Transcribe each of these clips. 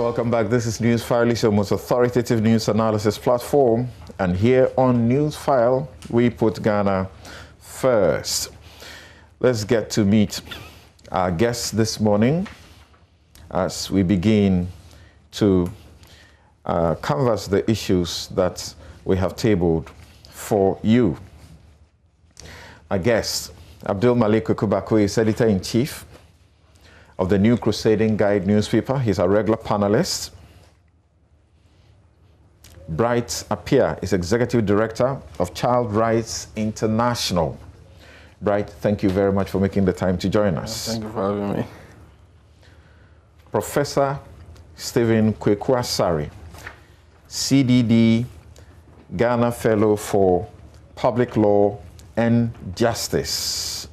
Welcome back. This is Newsfile, your most authoritative news analysis platform. And here on Newsfile, we put Ghana first. Let's get to meet our guests this morning as we begin to canvass the issues that we have tabled for you. Our guest, Abdul Malik Kubakwe, is editor-in-chief of the New Crusading Guide newspaper. He's a regular panelist. Bright Appiah is executive director of Child Rights International. Bright, thank you very much for making the time to join us. Thank you for having me. Professor Stephen Kweku-Asare, CDD, Ghana Fellow for Public Law and Justice.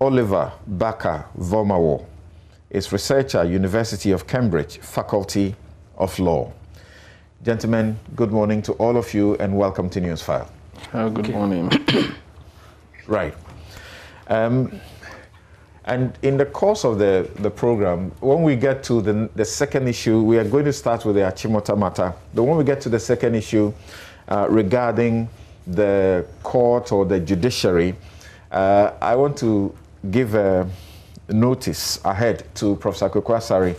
Oliver Baka-Vomawo is researcher, University of Cambridge, Faculty of Law. Gentlemen, good morning to all of you and welcome to Newsfile. Good morning. Right. And in the course of the program, when we get to the second issue, we are going to start with the Achimota matter. But when we get to the second issue regarding the court or the judiciary, I want to give a notice ahead to Professor Kweku-Asare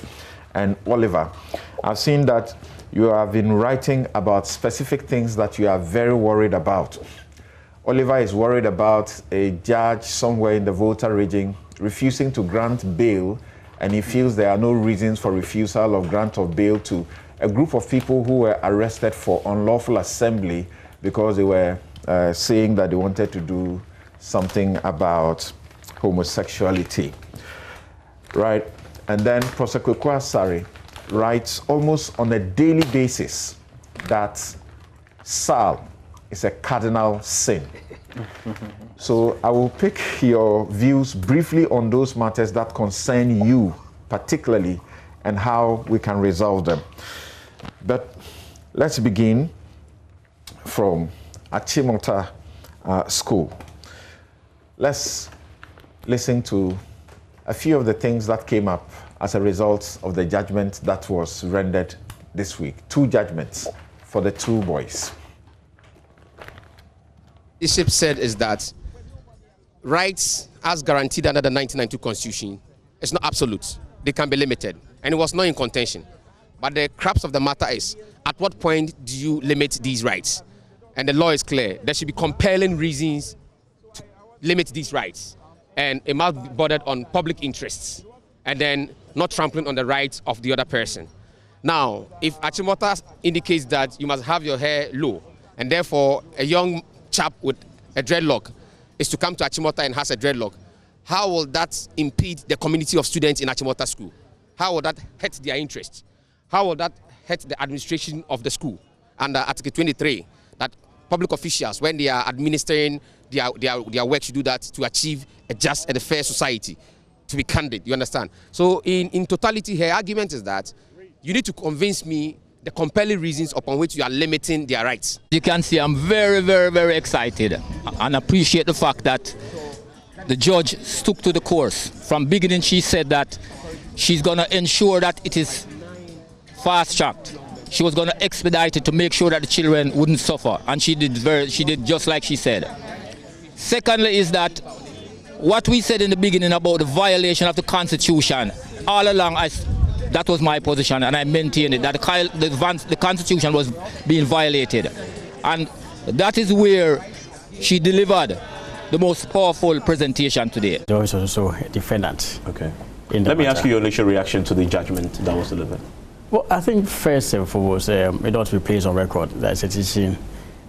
and Oliver. I've seen that you have been writing about specific things that you are very worried about. Oliver is worried about a judge somewhere in the Volta region refusing to grant bail, and he feels there are no reasons for refusal of grant of bail to a group of people who were arrested for unlawful assembly because they were saying that they wanted to do something about homosexuality. Right? And then Professor Kweku-Asare writes almost on a daily basis that SAL is a cardinal sin. So I will pick your views briefly on those matters that concern you particularly and how we can resolve them. But let's begin from Achimota School. Let's listen to a few of the things that came up as a result of the judgment that was rendered this week. 2 judgments for the 2 boys. Bishop said is that rights as guaranteed under the 1992 Constitution is not absolute. They can be limited, and it was not in contention. But the crux of the matter is, at what point do you limit these rights? And the law is clear. There should be compelling reasons to limit these rights. And it must be bordered on public interests, and then not trampling on the rights of the other person. Now, if Achimota indicates that you must have your hair low, and therefore a young chap with a dreadlock is to come to Achimota and has a dreadlock, how will that impede the community of students in Achimota school? How will that hurt their interests? How will that hurt the administration of the school? Under Article 23, that public officials, when they are administering their work, should do that to achieve a just and a fair society, to be candid, you understand? So in totality, her argument is that you need to convince me the compelling reasons upon which you are limiting their rights. You can see I'm very, very, very excited and appreciate the fact that the judge stuck to the course. From beginning, she said that she's going to ensure that it is fast-tracked. She was going to expedite it to make sure that the children wouldn't suffer, and she did just like she said. Secondly is that what we said in the beginning about the violation of the Constitution, all along that was my position, and I maintained it, that the Constitution was being violated. And that is where she delivered the most powerful presentation today. There was also a defendant. Okay. Let me ask you your initial reaction to the judgment that was delivered. Well, I think first and foremost, it ought to be placed on record that it's a decision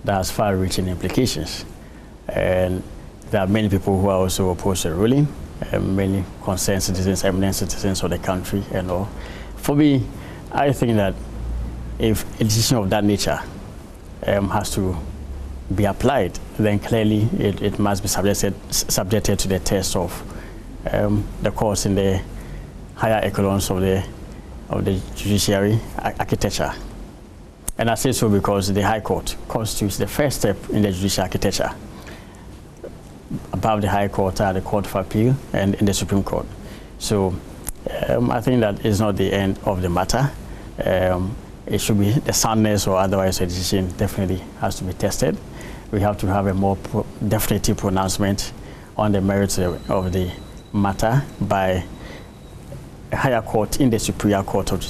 that has far-reaching implications. And there are many people who are also opposed to the ruling, many concerned citizens, eminent citizens of the country and all. For me, I think that if a decision of that nature has to be applied, then clearly it must be subjected to the test of the courts in the higher echelons of the judiciary architecture. And I say so because the High Court constitutes the first step in the judicial architecture. Above the High Court are the Court of Appeal and in the Supreme Court. So I think that is not the end of the matter. It should be the soundness or otherwise a decision definitely has to be tested. We have to have a more definitive pronouncement on the merits of the matter by a higher court in the Superior Court of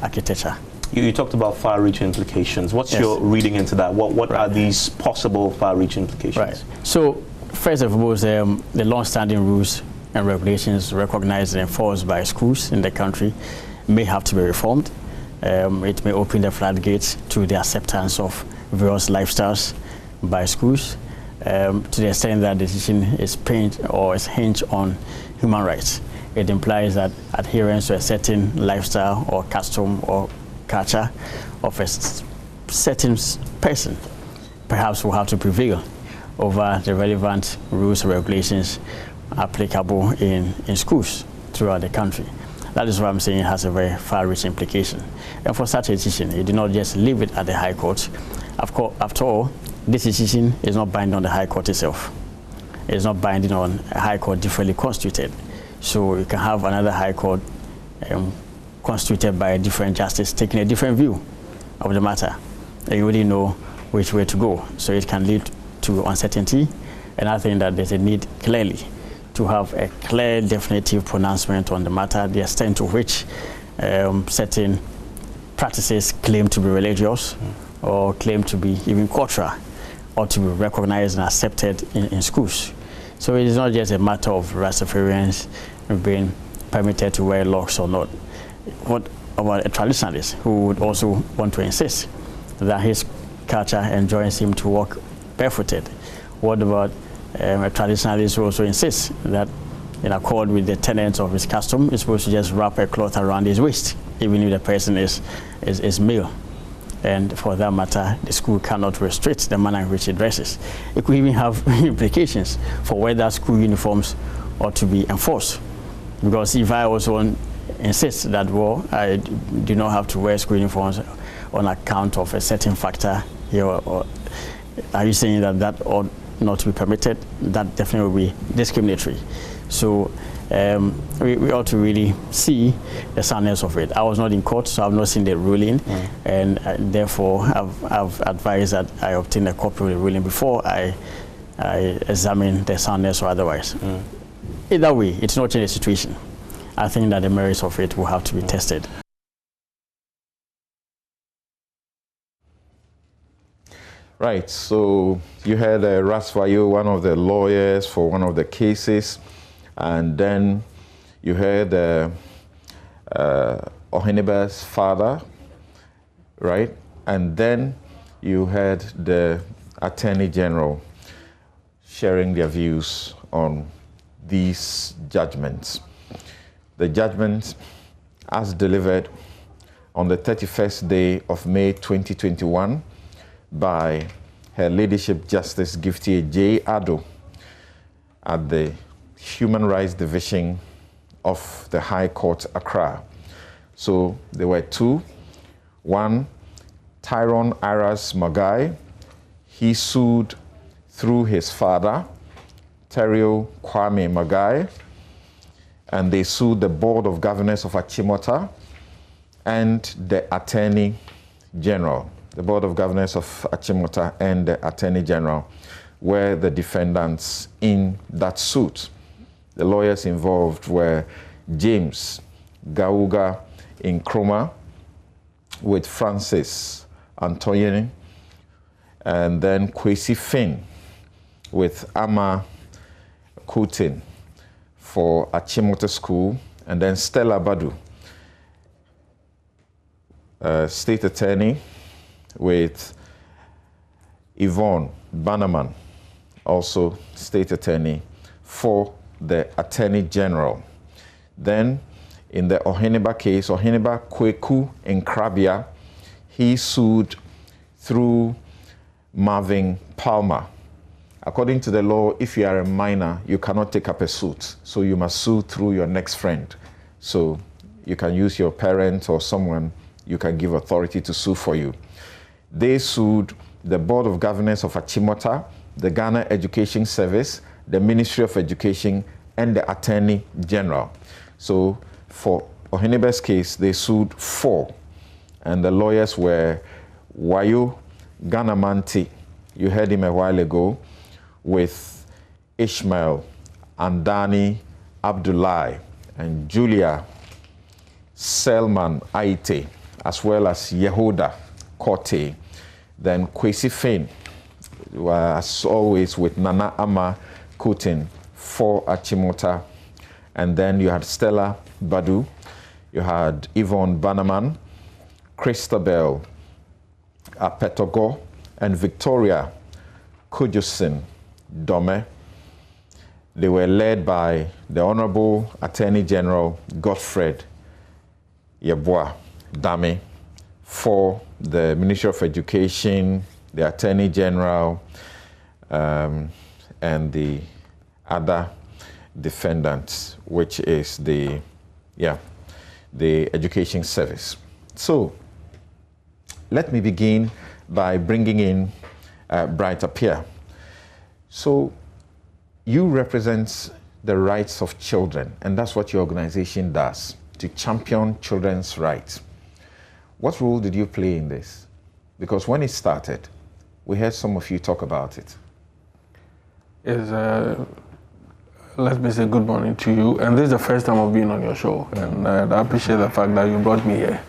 Architecture. You talked about far-reaching implications. What's your reading into that? What are these possible far-reaching implications? Right. So, first and foremost, the long-standing rules and regulations recognized and enforced by schools in the country may have to be reformed. It may open the floodgates to the acceptance of various lifestyles by schools to the extent that the decision is hinged on human rights. It implies that adherence to a certain lifestyle or custom or culture of a certain person perhaps will have to prevail over the relevant rules and regulations applicable in schools throughout the country. That is what I'm saying has a very far-reaching implication. And for such a decision, you do not just leave it at the High Court. After all, this decision is not binding on the High Court itself. It is not binding on a High Court differently constituted. So you can have another High Court constituted by a different justice taking a different view of the matter. And you already know which way to go. So it can lead to uncertainty. And I think that there's a need clearly to have a clear, definitive pronouncement on the matter, the extent to which certain practices claim to be religious or claim to be even cultural or to be recognized and accepted in schools. So it is not just a matter of Rastafarians being permitted to wear locks or not. What about a traditionalist who would also want to insist that his culture enjoins him to walk barefooted? What about a traditionalist who also insists that, in accord with the tenets of his custom, he's supposed to just wrap a cloth around his waist, even if the person is male? And for that matter, the school cannot restrict the manner in which it dresses. It could even have implications for whether school uniforms ought to be enforced. Because if I also insist that, well, I do not have to wear school uniforms on account of a certain factor here, or are you saying that ought not to be permitted? That definitely will be discriminatory. So we ought to really see the soundness of it. I was not in court, so I've not seen the ruling, and therefore I've advised that I obtain a copy of the ruling before I examine the soundness or otherwise. Either way, it's not change the situation. I think that the merits of it will have to be tested. Right, so you had Rasta, one of the lawyers for one of the cases, and then you had Oheniba's father, right? And then you had the Attorney General sharing their views on these judgments. The judgment, as delivered on the 31st day of May 2021 by Her Ladyship Justice Gifty J. Addo at the Human Rights Division of the High Court, Accra. So there were two. One, Tyrone Aras Magai. He sued through his father, Terrio Kwame Magai, and they sued the Board of Governors of Achimota and the Attorney General. The Board of Governors of Achimota and the Attorney General were the defendants in that suit. The lawyers involved were James Gauga Nkrumah with Francis Antoyeni, and then Kwesi Finn with Ama Kutin for Achimota School, and then Stella Badu, State Attorney, with Yvonne Bannerman, also State Attorney, for the Attorney General. Then in the Oheniba case, Oheniba Kweku Nkrabia, he sued through Marvin Palmer. According to the law, if you are a minor, you cannot take up a suit. So you must sue through your next friend. So you can use your parent or someone you can give authority to sue for you. They sued the Board of Governors of Achimota, the Ghana Education Service, the Ministry of Education, and the Attorney General. So For Ohenebe's case, they sued 4. And the lawyers were Wayo Ganamanti, you heard him a while ago, with Ishmael Andani Abdullahi and Julia Selman Aite, as well as Yehuda Kote. Then Kwesi Fain, as always, with Nana Ama Kutin for Achimota. And then you had Stella Badu, you had Yvonne Bannerman, Christabel Apetogo, and Victoria Kujusin Dome. They were led by the Honorable Attorney General Godfred Yeboah Dame for the Ministry of Education, the Attorney General, and the other defendants, which is the Education Service. So let me begin by bringing in Bright Appiah. So you represent the rights of children, and that's what your organization does, to champion children's rights. What role did you play in this? Because when it started, we heard some of you talk about it. Let me say good morning to you. And this is the first time I've been on your show. And I appreciate the fact that you brought me here.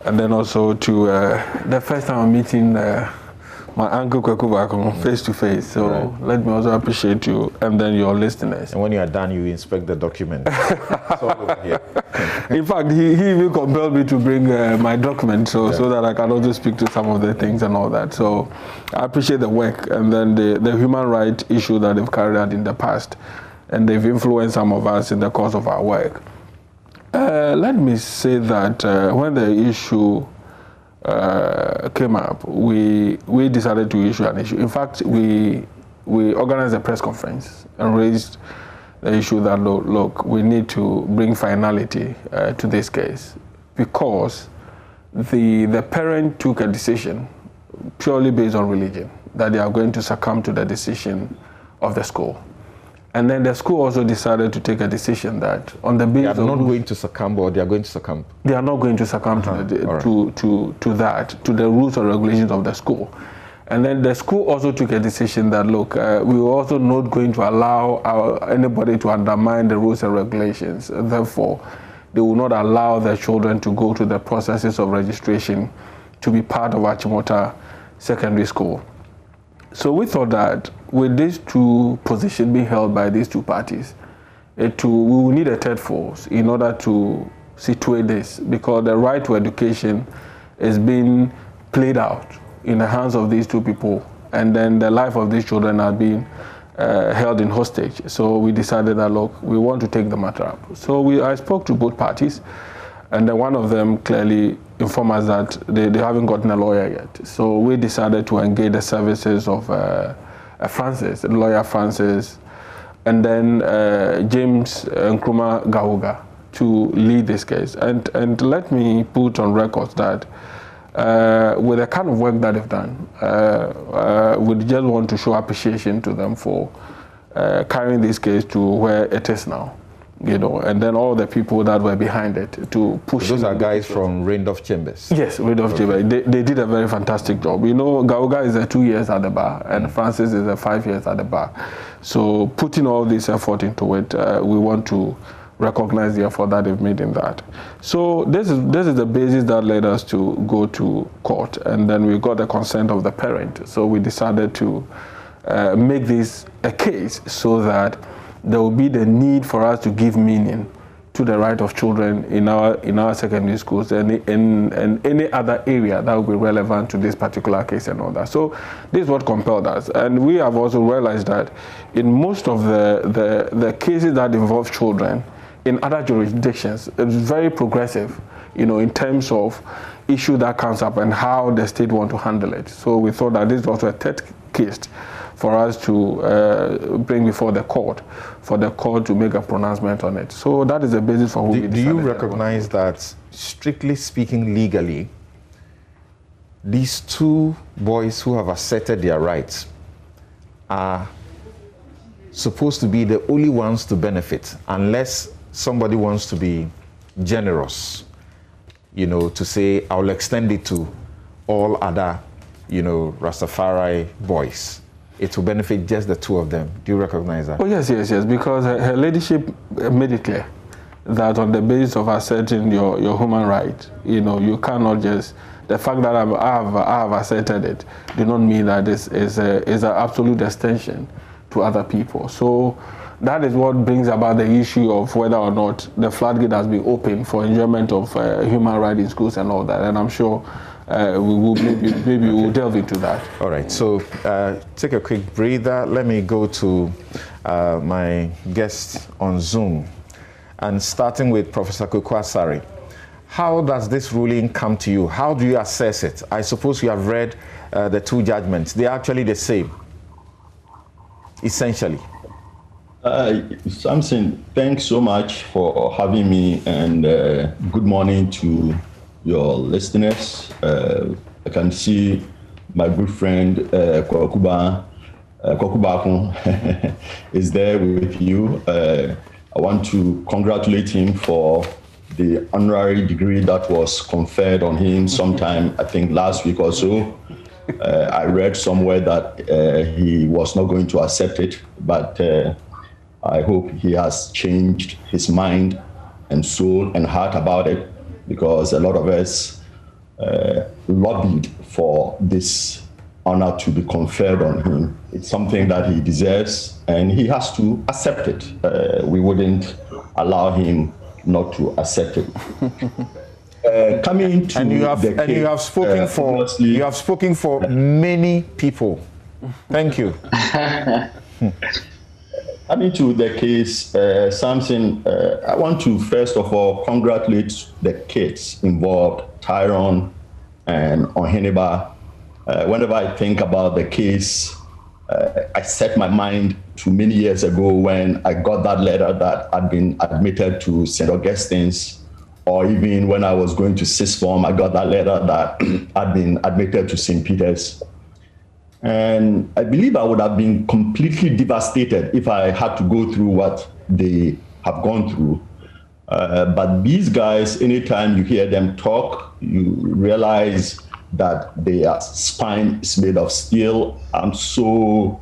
And then also to the first time I'm meeting my uncle Kwekubako face to face. So let me also appreciate you and then your listeners. And when you are done, you inspect the document. It's all over here. In fact, he even compelled me to bring my document so that I can also speak to some of the things and all that. So I appreciate the work and then the human rights issue that they've carried out in the past. And they've influenced some of us in the course of our work. Let me say that when the issue came up, we decided to issue an issue. In fact, we organized a press conference and raised the issue that, look, we need to bring finality to this case because the parent took a decision purely based on religion, that they are going to succumb to the decision of the school. And then the school also decided to take a decision that on the basis they are not going to succumb, or they are going to succump? They are not going to succumb to the rules and regulations of the school. And then the school also took a decision that, look, we were also not going to allow anybody to undermine the rules and regulations. Therefore, they will not allow their children to go to the processes of registration to be part of Achimota Secondary School. So we thought that with these two positions being held by these two parties, we will need a third force in order to situate this, because the right to education is being played out in the hands of these two people, and then the life of these children are being held in hostage. So we decided that, look, we want to take the matter up. So I spoke to both parties, and then one of them clearly informed us that they haven't gotten a lawyer yet. So we decided to engage the services of lawyer Francis, and then James Nkrumah Gahuga to lead this case. And let me put on record that with the kind of work that they've done, we just want to show appreciation to them for carrying this case to where it is now. And then all the people that were behind it to push. Those are guys from Randolph Chambers. Yes, Randolph Chambers. They did a very fantastic job. Gahuga is 2 years at the bar, and Francis is 5 years at the bar. So putting all this effort into it, we want to recognize the effort that they've made in that. So this is the basis that led us to go to court, and then we got the consent of the parent. So we decided to make this a case so that there will be the need for us to give meaning to the right of children in our secondary schools and in any other area that will be relevant to this particular case and all that. So this is what compelled us. And we have also realized that in most of the cases that involve children in other jurisdictions, it's very progressive, in terms of issue that comes up and how the state want to handle it. So we thought that this was also a third case for us to bring before the court, for the court to make a pronouncement on it. So that is the basis for who we decided. Do you recognize that, strictly speaking legally, these two boys who have asserted their rights are supposed to be the only ones to benefit, unless somebody wants to be generous, you know, to say, I'll extend it to all other, you know, Rastafari boys? It will benefit just the two of them. Do you recognize that? Oh, yes, because her leadership made it clear that on the basis of asserting your human right, you know, you cannot just, the fact that I have asserted it do not mean that this is an absolute extension to other people. So that is what brings about the issue of whether or not the floodgate has been open for enjoyment of human rights in schools and all that. And I'm sure we will maybe we'll delve into that. All right, so take a quick breather. Let me go to my guest on Zoom, and starting with Professor Kukwasari. How does this ruling come to you? How do you assess it? I suppose you have read the two judgments. They are actually the same, essentially. Samson, thanks so much for having me, and good morning to your listeners. I can see my good friend Kokubakun is there with you. I want to congratulate him for the honorary degree that was conferred on him sometime, I think last week or so. I read somewhere that he was not going to accept it, but I hope he has changed his mind and soul and heart about it, because a lot of us lobbied for this honor to be conferred on him. It's something that he deserves, and he has to accept it. We wouldn't allow him not to accept it. Coming to you have spoken for many people. Thank you. Coming to the case, Samson, I want to first of all congratulate the kids involved, Tyrone and Oheneba. Whenever I think about the case, I set my mind to many years ago when I got that letter that I'd been admitted to St. Augustine's, or even when I was going to sixth form, I got that letter that I'd been admitted to St. Peter's. And I believe I would have been completely devastated if I had to go through what they have gone through. But these guys, anytime you hear them talk, you realize that their spine is made of steel. I'm so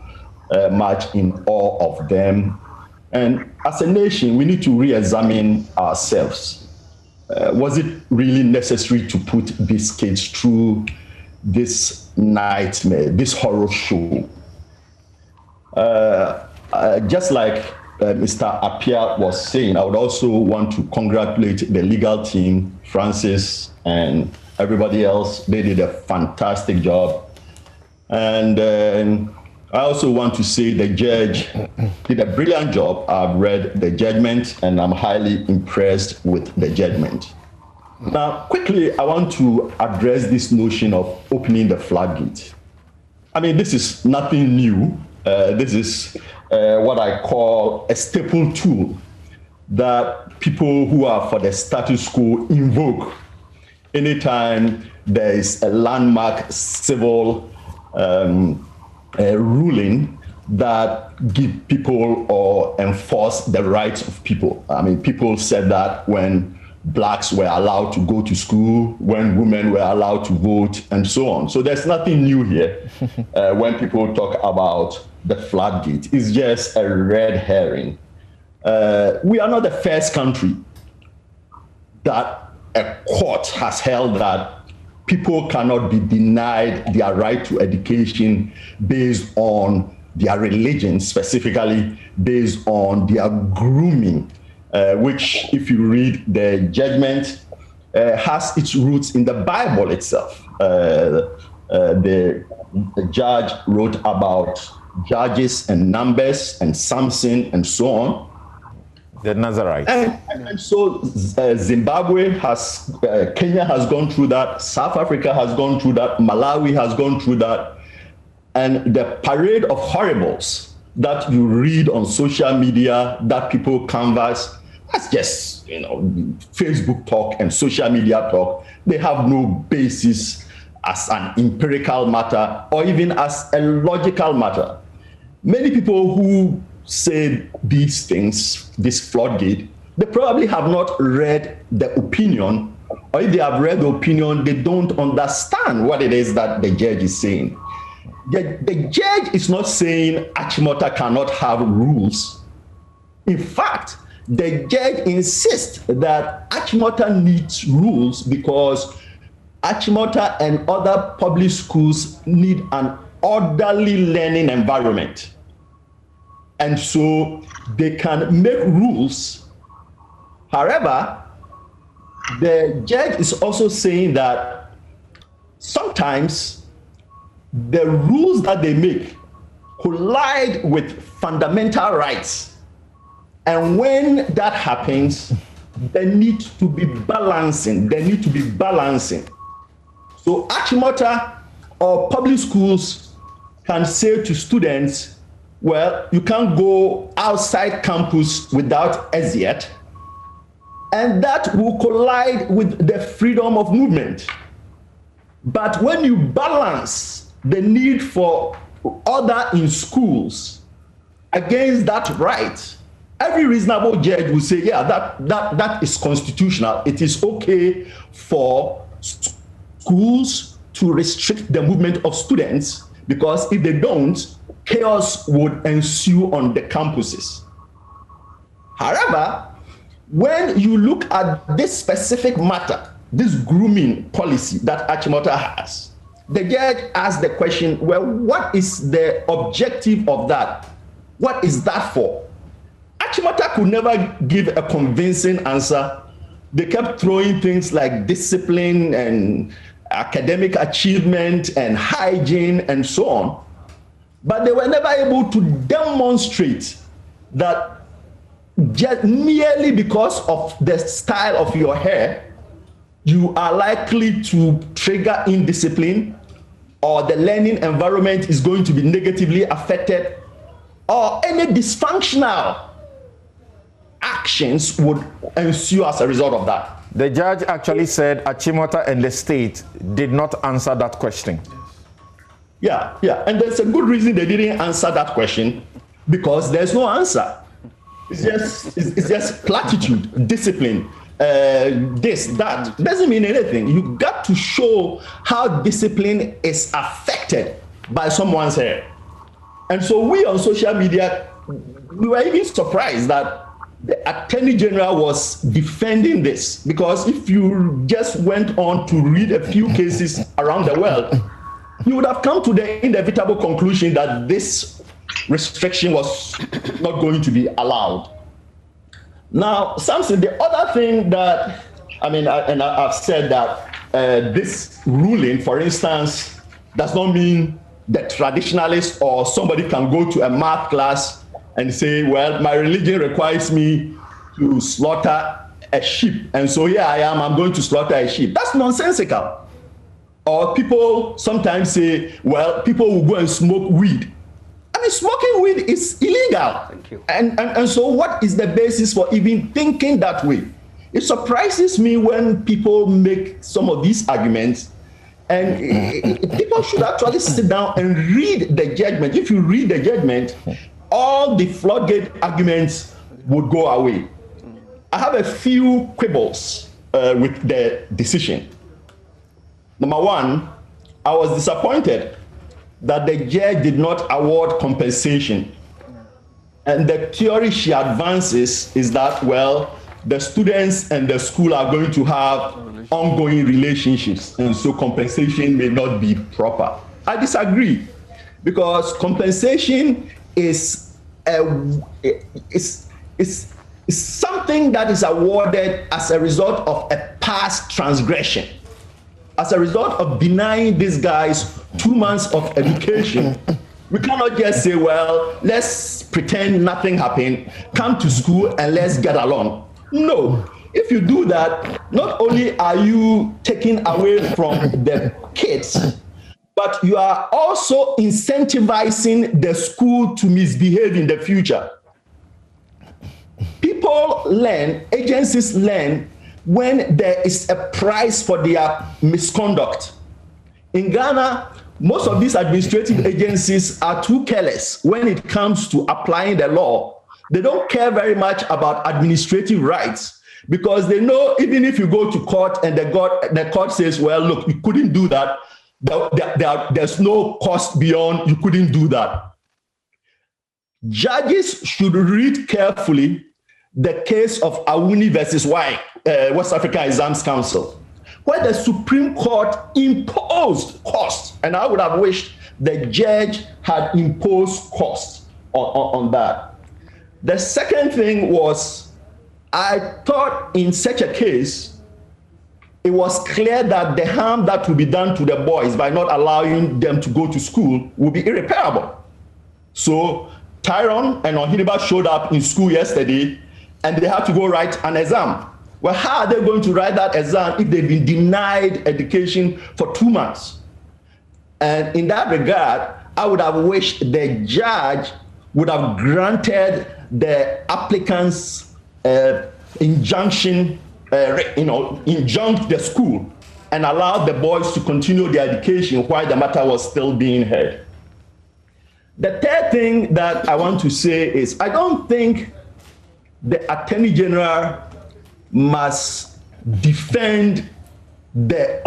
much in awe of them. And as a nation, we need to re-examine ourselves. Was it really necessary to put these kids through this nightmare, this horror show? Just like Mr. Appiah was saying, I would also want to congratulate the legal team, Francis and everybody else. They did a fantastic job. And I also want to say the judge did a brilliant job. I've read the judgment and I'm highly impressed with the judgment. Now, quickly, I want to address this notion of opening the floodgate. I mean, this is nothing new. This is what I call a staple tool that people who are for the status quo invoke anytime there is a landmark civil ruling that give people or enforce the rights of people. I mean, people said that when blacks were allowed to go to school, when women were allowed to vote, and so on. So there's nothing new here when people talk about the floodgate. It's just a red herring. We are not the first country that a court has held that people cannot be denied their right to education based on their religion, specifically based on their grooming, which, if you read the judgment, has its roots in the Bible itself. The judge wrote about Judges and Numbers and Samson and so on. The Nazarites. And so Zimbabwe has, Kenya has gone through that, South Africa has gone through that, Malawi has gone through that. And the parade of horribles that you read on social media, that people canvass, that's just, Facebook talk and social media talk. They have no basis as an empirical matter or even as a logical matter. Many people who say these things, this floodgate, they probably have not read the opinion, or if they have read the opinion, they don't understand what it is that the judge is saying. The judge is not saying Achimota cannot have rules. In fact, the judge insists that Achimota needs rules because Achimota and other public schools need an orderly learning environment. And so they can make rules. However, the judge is also saying that sometimes the rules that they make collide with fundamental rights. And when that happens, they need to be balancing. So Achimota or public schools can say to students, well, you can't go outside campus without exit, and that will collide with the freedom of movement. But when you balance the need for order in schools against that right, every reasonable judge will say, yeah, that is constitutional. It is okay for schools to restrict the movement of students, because if they don't, chaos would ensue on the campuses. However, when you look at this specific matter, this grooming policy that Achimota has, the judge asked the question, well, what is the objective of that? What is that for? Achimota could never give a convincing answer. They kept throwing things like discipline and academic achievement and hygiene and so on. But they were never able to demonstrate that just merely because of the style of your hair, you are likely to trigger indiscipline, or the learning environment is going to be negatively affected, or any dysfunctional actions would ensue as a result of that. The judge actually said Achimota and the state did not answer that question. Yeah, and there's a good reason they didn't answer that question, because there's no answer. It's just platitude, discipline, this, that. Doesn't mean anything. You got to show how discipline is affected by someone's hair. And so we on social media, we were even surprised that the Attorney General was defending this, because if you just went on to read a few cases around the world, you would have come to the inevitable conclusion that this restriction was not going to be allowed. Now, Samson, the other thing that, I've said that this ruling, for instance, does not mean the traditionalist or somebody can go to a math class and say, well, my religion requires me to slaughter a sheep, and so here I am, I'm going to slaughter a sheep. That's nonsensical. Or people sometimes say, well, people will go and smoke weed. Smoking weed is illegal. Thank you. And so what is the basis for even thinking that way? It surprises me when people make some of these arguments, and people should actually sit down and read the judgment. If you read the judgment, all the floodgate arguments would go away. I have a few quibbles with the decision. Number one, I was disappointed that the judge did not award compensation. And the theory she advances is that, well, the students and the school are going to have ongoing relationships, and so compensation may not be proper. I disagree, because compensation is something that is awarded as a result of a past transgression. As a result of denying these guys 2 months of education, we cannot just say, well, let's pretend nothing happened, come to school and let's get along. No, if you do that, not only are you taking away from the kids, but you are also incentivizing the school to misbehave in the future. People learn, agencies learn, when there is a price for their misconduct. In Ghana, most of these administrative agencies are too careless when it comes to applying the law. They don't care very much about administrative rights because they know even if you go to court and the court says, well, look, you couldn't do that. There's no cost beyond you couldn't do that. Judges should read carefully the case of Awuni versus West African Exams Council, where the Supreme Court imposed costs, and I would have wished the judge had imposed costs on that. The second thing was, I thought in such a case, it was clear that the harm that would be done to the boys by not allowing them to go to school would be irreparable. So Tyrone and Ohiniba showed up in school yesterday and they had to go write an exam. Well, how are they going to write that exam if they've been denied education for 2 months? And in that regard, I would have wished the judge would have granted the applicant's injunction, injunct the school and allowed the boys to continue their education while the matter was still being heard. The third thing that I want to say is I don't think the Attorney General must defend the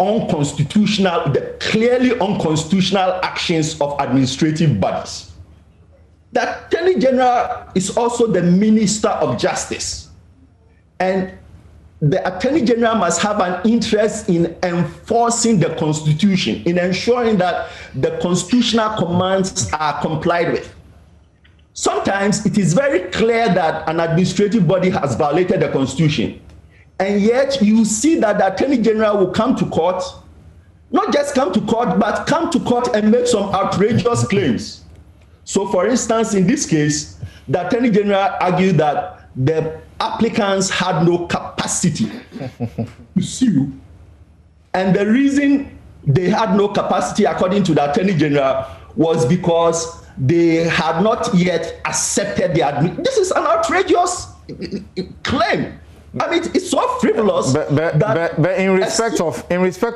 clearly unconstitutional actions of administrative bodies. The Attorney General is also the Minister of Justice. And the Attorney General must have an interest in enforcing the Constitution, in ensuring that the constitutional commands are complied with. Sometimes it is very clear that an administrative body has violated the Constitution, and yet you see that the Attorney General will come to court, not just come to court, but come to court and make some outrageous claims. So for instance, in this case, the Attorney General argued that the applicants had no capacity to sue. And the reason they had no capacity, according to the Attorney General, was because they had not yet accepted the admission. This is an outrageous claim. I mean, it's so frivolous. But in respect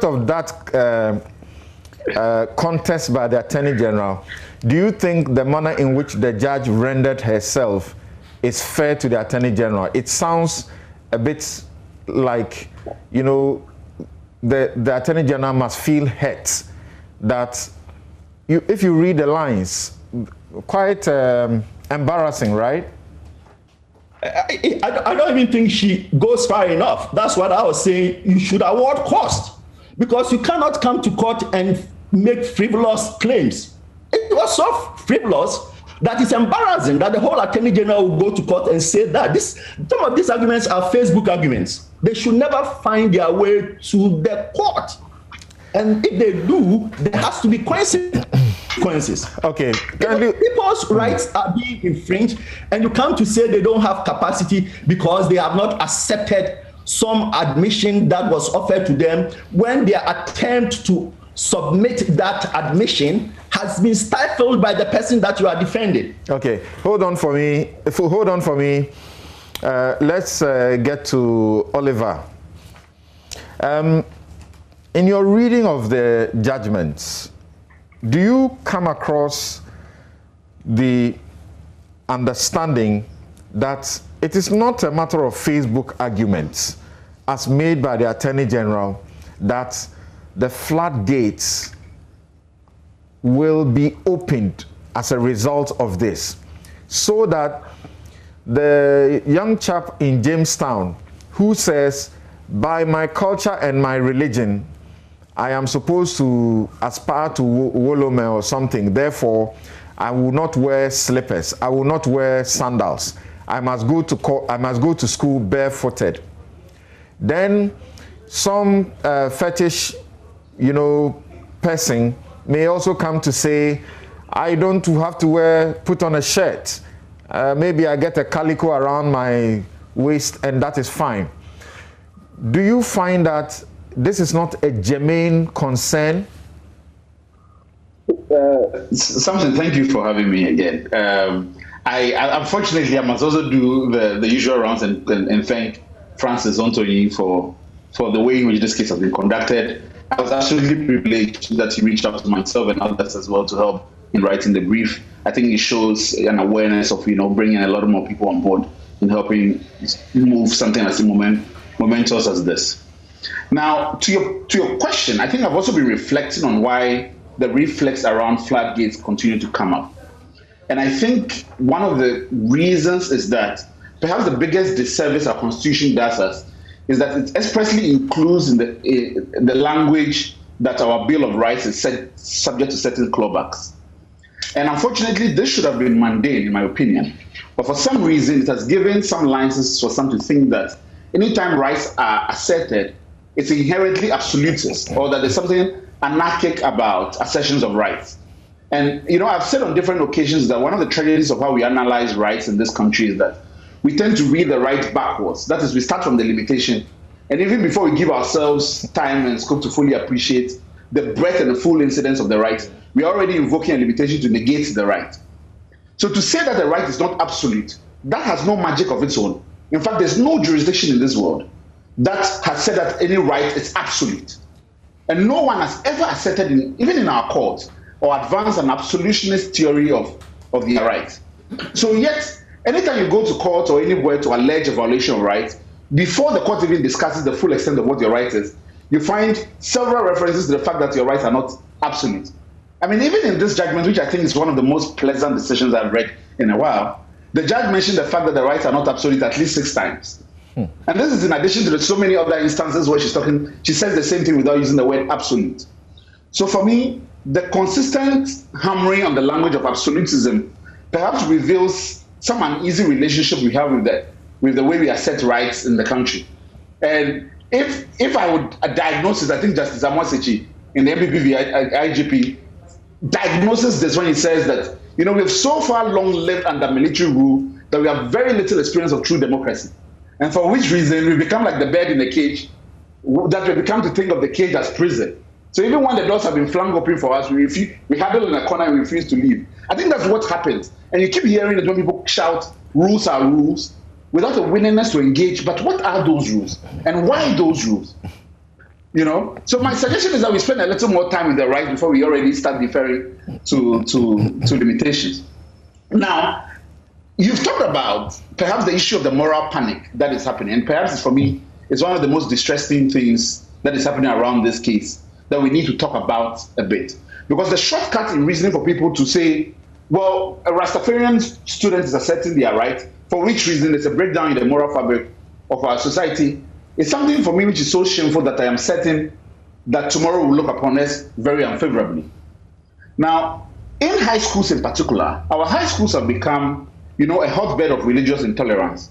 of that contest by the Attorney General, do you think the manner in which the judge rendered herself is fair to the Attorney General? It sounds a bit like, you know, the Attorney General must feel hurt that if you read the lines, quite embarrassing, right? I don't even think she goes far enough. That's what I was saying. You should award cost because you cannot come to court and make frivolous claims. It was so frivolous that it's embarrassing that the whole Attorney General will go to court and say that. Some of these arguments are Facebook arguments. They should never find their way to the court. And if they do, there has to be consequences. Okay. People's rights are being infringed, and you come to say they don't have capacity because they have not accepted some admission that was offered to them when their attempt to submit that admission has been stifled by the person that you are defending. Okay, hold on for me. Let's get to Oliver. In your reading of the judgments, do you come across the understanding that it is not a matter of Facebook arguments as made by the Attorney General that the floodgates will be opened as a result of this, so that the young chap in Jamestown who says, by my culture and my religion, I am supposed to aspire to Wolome or something, therefore I will not wear slippers, I will not wear sandals, I must go to school barefooted. Then some fetish, person may also come to say, I don't have to put on a shirt. Maybe I get a calico around my waist and that is fine. Do you find that this is not a germane concern? Samson, thank you for having me again. I unfortunately, I must also do the usual rounds and thank Francis Ontoni for the way in which this case has been conducted. I was absolutely privileged that he reached out to myself and others as well to help in writing the brief. I think it shows an awareness of, bringing a lot more people on board in helping move something as momentous as this. Now, to your question, I think I've also been reflecting on why the reflex around floodgates continue to come up. And I think one of the reasons is that perhaps the biggest disservice our Constitution does us is that it expressly includes in the language that our Bill of Rights is subject to certain clawbacks. And unfortunately, this should have been mundane, in my opinion. But for some reason, it has given some licenses for some to think that anytime rights are asserted, it's inherently absolutist, or that there's something anarchic about assertions of rights. And, I've said on different occasions that one of the tragedies of how we analyze rights in this country is that we tend to read the right backwards. That is, we start from the limitation. And even before we give ourselves time and scope to fully appreciate the breadth and the full incidence of the right, we are already invoking a limitation to negate the right. So to say that the right is not absolute, that has no magic of its own. In fact, there's no jurisdiction in this world that has said that any right is absolute. And no one has ever asserted, even in our courts, or advanced an absolutionist theory of their right. So yet, anytime you go to court or anywhere to allege a violation of rights, before the court even discusses the full extent of what your right is, you find several references to the fact that your rights are not absolute. I mean, even in this judgment, which I think is one of the most pleasant decisions I've read in a while, the judge mentioned the fact that the rights are not absolute at least 6 times. And this is in addition to so many other instances where she says the same thing without using the word absolute. So for me, the consistent hammering on the language of absolutism perhaps reveals some uneasy relationship we have with the way we assert rights in the country. And if I would diagnose it, I think Justice Amosechi in the MPP IGP diagnoses this when he says that, we have so far long lived under military rule that we have very little experience of true democracy. And for which reason we become like the bird in the cage, that we become to think of the cage as prison. So even when the doors have been flung open for us, we huddle in a corner and we refuse to leave. I think that's what happens. And you keep hearing that when people shout, rules are rules, without a willingness to engage. But what are those rules? And why those rules? So my suggestion is that we spend a little more time with the right before we already start deferring to limitations. Now, you've talked about perhaps the issue of the moral panic that is happening. And perhaps for me, it's one of the most distressing things that is happening around this case that we need to talk about a bit. Because the shortcut in reasoning for people to say, well, a Rastafarian student is asserting their right, for which reason there's a breakdown in the moral fabric of our society, is something for me which is so shameful that I am certain that tomorrow will look upon us very unfavorably. Now, in high schools in particular, our high schools have become, a hotbed of religious intolerance,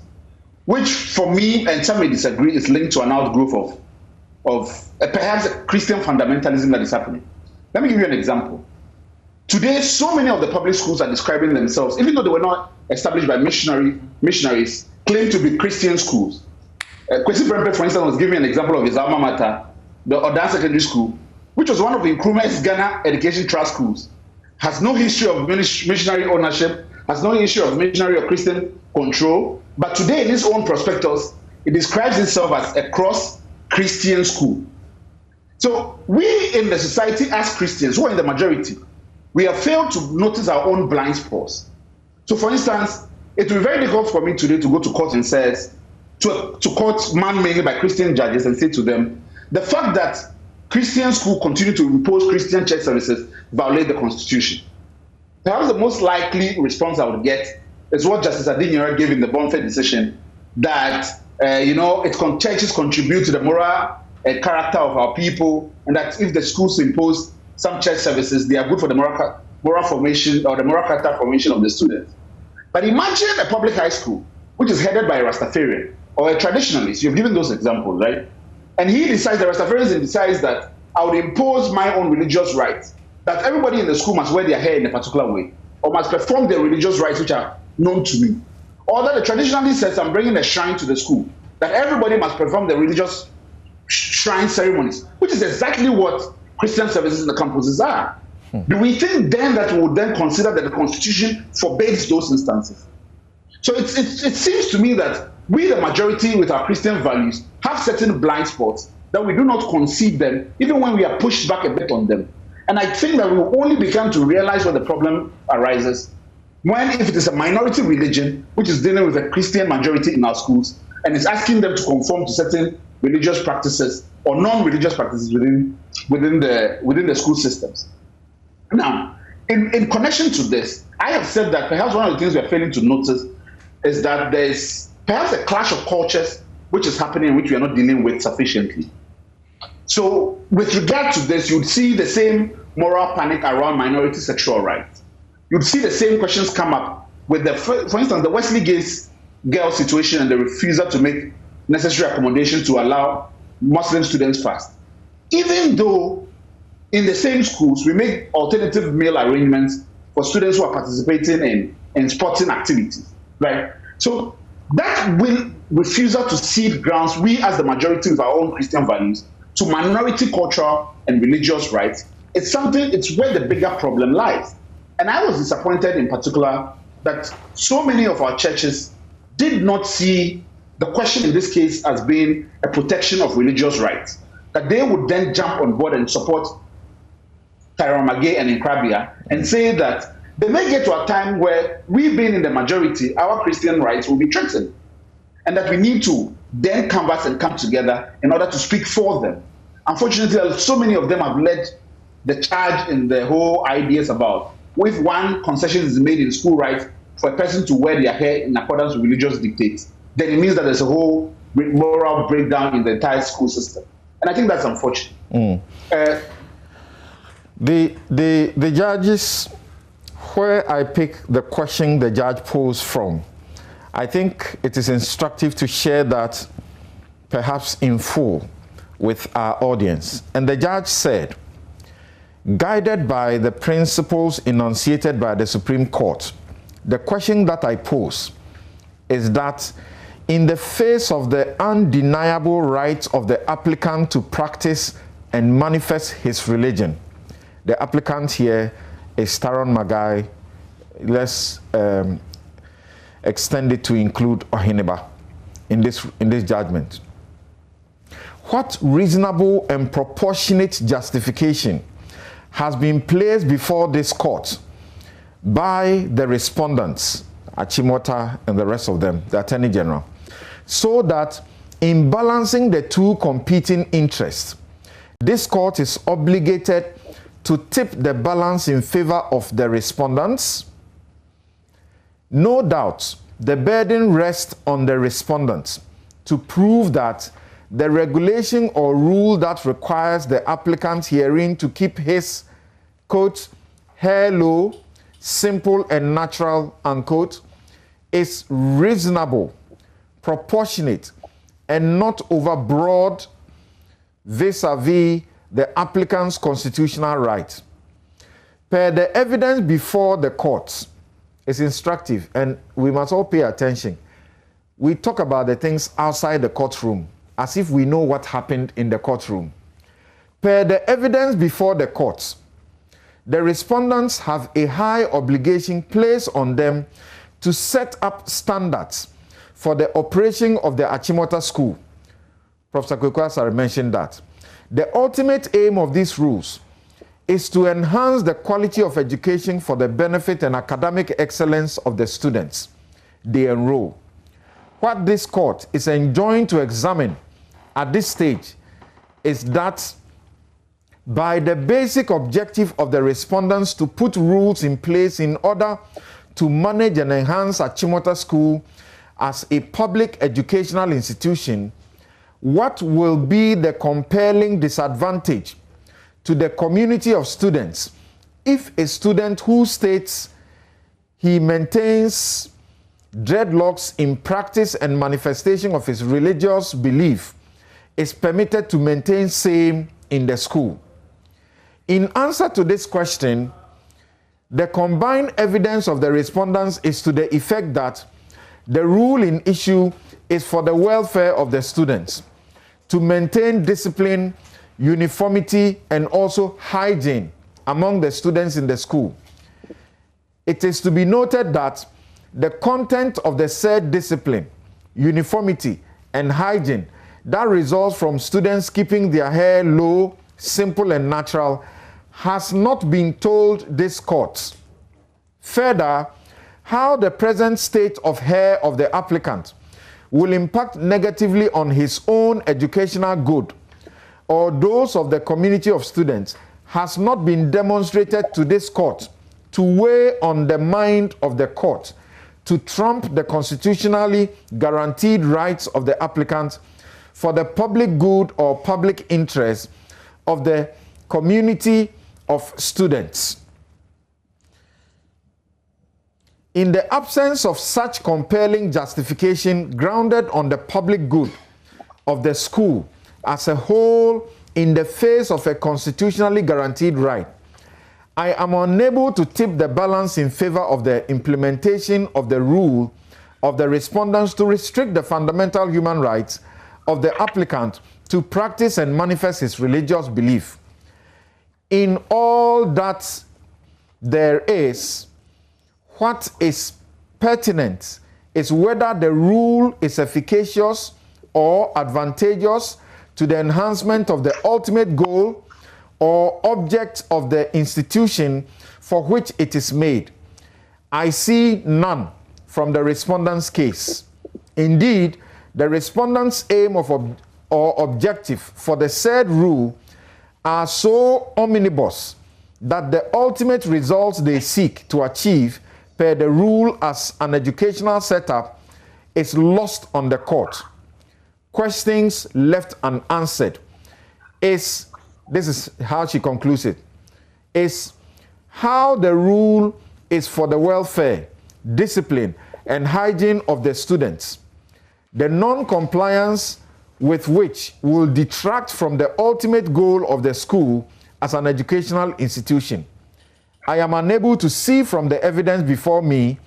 which for me, and some may disagree, is linked to an outgrowth of perhaps a Christian fundamentalism that is happening. Let me give you an example. Today, so many of the public schools are describing themselves, even though they were not established by missionaries, claim to be Christian schools. Kwesi Prempeh, for instance, was giving an example of his alma mater, the Odan Secondary School, which was one of the Nkrumah's Ghana Education Trust schools, has no history of missionary ownership, has no history of missionary or Christian control, but today in its own prospectus, it describes itself as a cross-Christian school. So we in the society as Christians, who are in the majority, we have failed to notice our own blind spots. So for instance, it will be very difficult for me today to go to court and say, to court man-made by Christian judges and say to them, the fact that Christian schools continue to impose Christian church services violate the Constitution. Perhaps the most likely response I would get is what Justice Adinyere gave in the Bonfed decision, that churches contribute to the moral character of our people, and that if the schools impose some church services, they are good for the moral formation or the moral character formation of the students. But imagine a public high school which is headed by a Rastafarian or a traditionalist. You've given those examples, right? And the Rastafarian decides that I would impose my own religious rights, that everybody in the school must wear their hair in a particular way, or must perform their religious rites which are known to me. Or that the traditionalist says, I'm bringing a shrine to the school, that everybody must perform the religious shrine ceremonies, which is exactly what Christian services in the campuses are. Do we think then that we would then consider that the Constitution forbids those instances? So it seems to me that we, the majority with our Christian values, have certain blind spots that we do not concede them, even when we are pushed back a bit on them. And I think that we will only begin to realize where the problem arises when, if it is a minority religion which is dealing with a Christian majority in our schools and is asking them to conform to certain religious practices or non-religious practices within the school systems. Now, in connection to this, I have said that perhaps one of the things we are failing to notice is that there is perhaps a clash of cultures which is happening, which we are not dealing with sufficiently. So with regard to this, you'd see the same moral panic around minority sexual rights. You'd see the same questions come up with for instance, the Wesley Gates girl situation and the refusal to make necessary accommodations to allow Muslim students fast. Even though in the same schools, we make alternative meal arrangements for students who are participating in sporting activities, right? So that refusal to cede grounds, we as the majority with our own Christian values, to minority cultural and religious rights, it's where the bigger problem lies. And I was disappointed in particular that so many of our churches did not see the question in this case as being a protection of religious rights, that they would then jump on board and support Tyrone Magee and Nkrabea and say that they may get to a time where we being in the majority, our Christian rights will be threatened, and that we need to then canvass and come together in order to speak for them. Unfortunately, so many of them have led the charge in the whole ideas about if one concession is made in school rights for a person to wear their hair in accordance with religious dictates, then it means that there's a whole moral breakdown in the entire school system. And I think that's unfortunate. The judges, where I pick the question the judge posed from, I think it is instructive to share that perhaps in full with our audience. And the judge said, guided by the principles enunciated by the Supreme Court, the question that I pose is that in the face of the undeniable right of the applicant to practice and manifest his religion, the applicant here is Tyrone Magee. Let's extend it to include Oheneba in this judgment. What reasonable and proportionate justification has been placed before this court by the respondents, Achimota and the rest of them, the Attorney General, so that in balancing the two competing interests, this court is obligated to tip the balance in favor of the respondents? No doubt, the burden rests on the respondents to prove that the regulation or rule that requires the applicant herein to keep his, quote, hair low, simple and natural, unquote, is reasonable, proportionate, and not overbroad vis-a-vis the applicant's constitutional right. Per the evidence before the courts, is instructive, and we must all pay attention. We talk about the things outside the courtroom, as if we know what happened in the courtroom. Per the evidence before the courts, the respondents have a high obligation placed on them to set up standards for the operation of the Achimota school. Professor Kwekwasare mentioned that. The ultimate aim of these rules is to enhance the quality of education for the benefit and academic excellence of the students they enroll. What this court is enjoined to examine at this stage is that by the basic objective of the respondents to put rules in place in order to manage and enhance Achimota School as a public educational institution, what will be the compelling disadvantage to the community of students if a student who states he maintains dreadlocks in practice and manifestation of his religious belief is permitted to maintain same in the school? In answer to this question, the combined evidence of the respondents is to the effect that the rule in issue is for the welfare of the students, to maintain discipline, uniformity, and also hygiene among the students in the school. It is to be noted that the content of the said discipline, uniformity, and hygiene that results from students keeping their hair low, simple, and natural has not been told this court. Further, how the present state of hair of the applicant will impact negatively on his own educational good or those of the community of students has not been demonstrated to this court to weigh on the mind of the court to trump the constitutionally guaranteed rights of the applicant for the public good or public interest of the community of students. In the absence of such compelling justification grounded on the public good of the school as a whole in the face of a constitutionally guaranteed right, I am unable to tip the balance in favor of the implementation of the rule of the respondents to restrict the fundamental human rights of the applicant to practice and manifest his religious belief. In all that there is, what is pertinent is whether the rule is efficacious or advantageous to the enhancement of the ultimate goal or object of the institution for which it is made. I see none from the respondent's case. Indeed, the respondent's aim or objective for the said rule are so omnibus that the ultimate results they seek to achieve per the rule as an educational setup is lost on the court. Questions left unanswered this is how she concludes it, is how the rule is for the welfare, discipline, and hygiene of the students, the non-compliance with which will detract from the ultimate goal of the school as an educational institution. I am unable to see from the evidence before me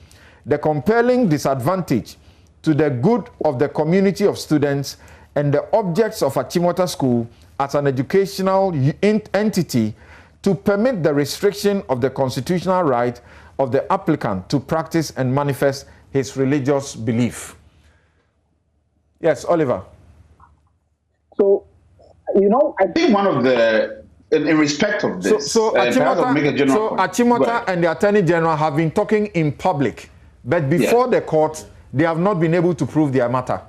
the compelling disadvantage to the good of the community of students and the objects of Achimota School as an educational entity to permit the restriction of the constitutional right of the applicant to practice and manifest his religious belief. Yes, Oliver. So, I think one of the, in respect of this, so Achimota and the Attorney General have been talking in public, but before the court, they have not been able to prove their matter.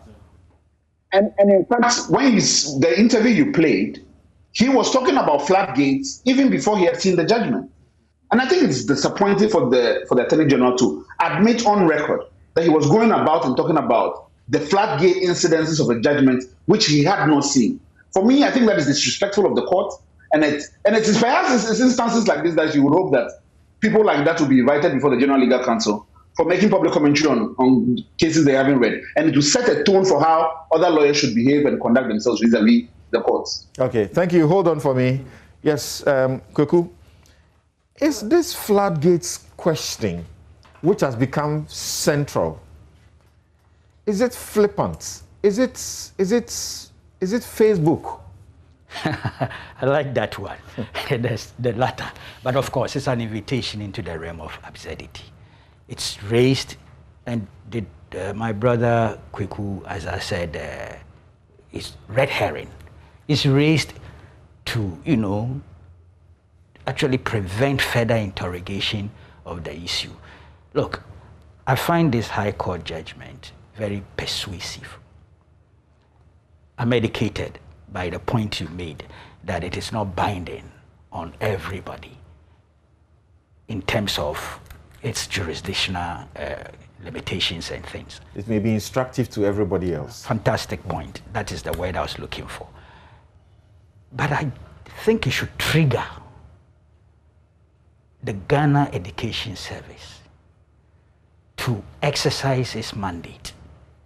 And in fact, when the interview you played, he was talking about floodgates even before he had seen the judgment. And I think it's disappointing for the Attorney General to admit on record that he was going about and talking about the floodgate incidences of a judgment which he had not seen. For me, I think that is disrespectful of the court, and it is perhaps instances like this that you would hope that people like that will be invited before the General Legal Counsel for making public commentary on cases they haven't read, and to set a tone for how other lawyers should behave and conduct themselves vis-a-vis the courts. Okay, thank you. Hold on for me. Yes, Kweku, is this floodgates question, which has become central, is it flippant? Is it Facebook? I like that one. That's the latter. But of course, it's an invitation into the realm of absurdity. It's raised, and my brother Kweku, as I said, is red herring. It's raised to, actually prevent further interrogation of the issue. Look, I find this High Court judgment very persuasive. I'm educated by the point you made that it is not binding on everybody in terms of its jurisdictional limitations and things. It may be instructive to everybody else. Fantastic point. That is the word I was looking for. But I think it should trigger the Ghana Education Service to exercise its mandate,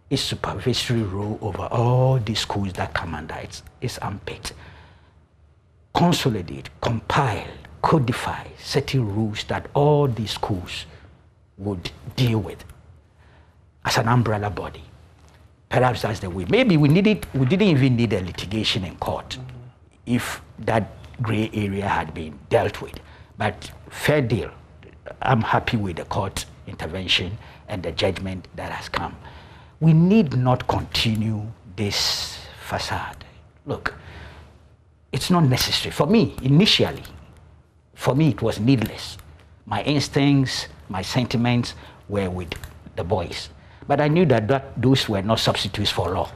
its supervisory role over all the schools that come under its armpit. Consolidate, compile, codify certain rules that all these schools would deal with as an umbrella body. Perhaps that's the way. Maybe we didn't even need a litigation in court if that gray area had been dealt with. But fair deal. I'm happy with the court intervention and the judgment that has come. We need not continue this facade. Look, it's not necessary. For me, initially, for me, it was needless. My instincts, my sentiments were with the boys. But I knew that those were not substitutes for law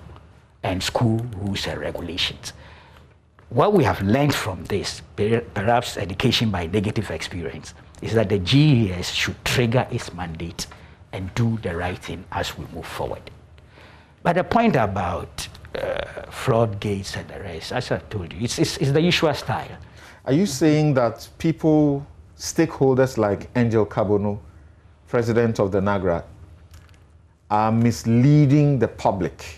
and school rules and regulations. What we have learned from this, perhaps education by negative experience, is that the GES should trigger its mandate and do the right thing as we move forward. But the point about floodgates and the rest, as I told you, it's the usual style. Are you saying that people, stakeholders like Angel Kabono, president of the NAGRA, are misleading the public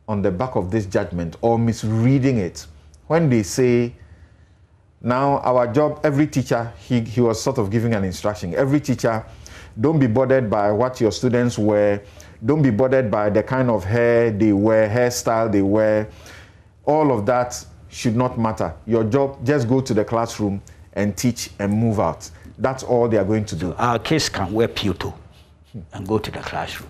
on the back of this judgment or misreading it when they say, now our job, every teacher, he was sort of giving an instruction, every teacher, don't be bothered by what your students wear, don't be bothered by the kind of hair they wear, hairstyle they wear, all of that should not matter. Your job, just go to the classroom and teach and move out. That's all they are going to do. So our kids can wear Puto and go to the classroom.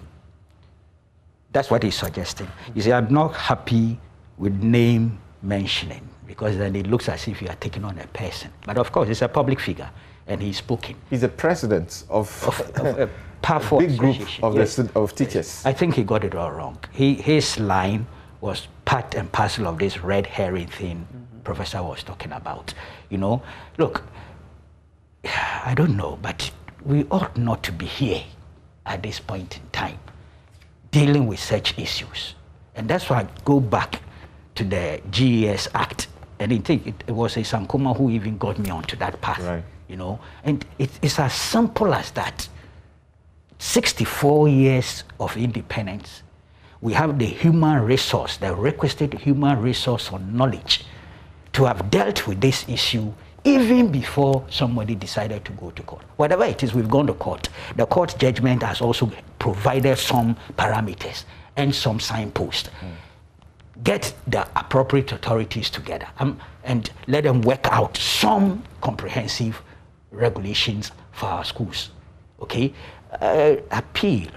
That's what he's suggesting. You see, I'm not happy with name mentioning because then it looks as if you are taking on a person. But of course, it's a public figure and he's spoken. He's the president of a powerful big group of, yes. of teachers. I think he got it all wrong. His line was part and parcel of this red herring thing Professor was talking about. You know, look, I don't know, but we ought not to be here at this point in time dealing with such issues. And that's why I go back to the GES Act. And I think it was a Sankoma who even got me onto that path, right. You know. And it's as simple as that. 64 years of independence. We have the human resource, the requisite human resource or knowledge to have dealt with this issue even before somebody decided to go to court. Whatever it is, we've gone to court. The court judgment has also provided some parameters and some signposts. Get the appropriate authorities together and let them work out some comprehensive regulations for our schools. Okay? Appeal.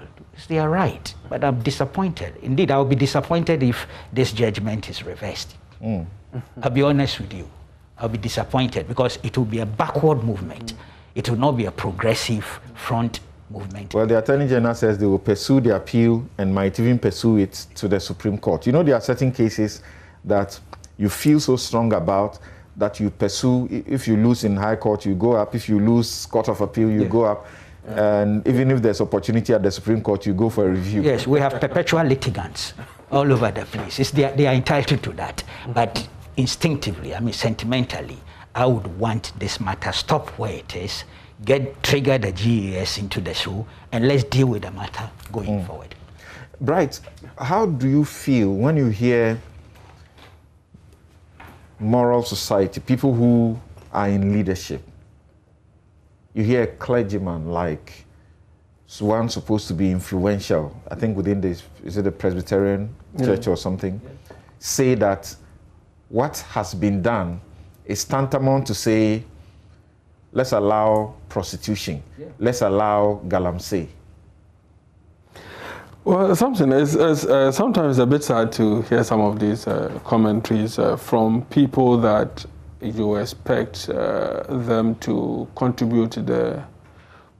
They are right, but I'm disappointed. Indeed, I'll be disappointed if this judgment is reversed. I'll be honest with you. I'll be disappointed because it will be a backward movement. It will not be a progressive front movement. Well, the Attorney General says they will pursue the appeal and might even pursue it to the Supreme Court. You know, there are certain cases that you feel so strong about that you pursue. If you lose in High Court, you go up. If you lose Court of Appeal, you go up. And even if there's opportunity at the Supreme Court, you go for a review. Yes, we have perpetual litigants all over the place. They are entitled to that. But instinctively, I mean sentimentally, I would want this matter stop where it is, trigger the GES into the show, and let's deal with the matter going forward. Bright, how do you feel when you hear moral society, people who are in leadership? You hear a clergyman like one supposed to be influential, I think within this, is it the Presbyterian church or something, say that what has been done is tantamount to say, let's allow prostitution, let's allow galamsey. Well, something is sometimes a bit sad to hear some of these commentaries from people that you expect them to contribute to the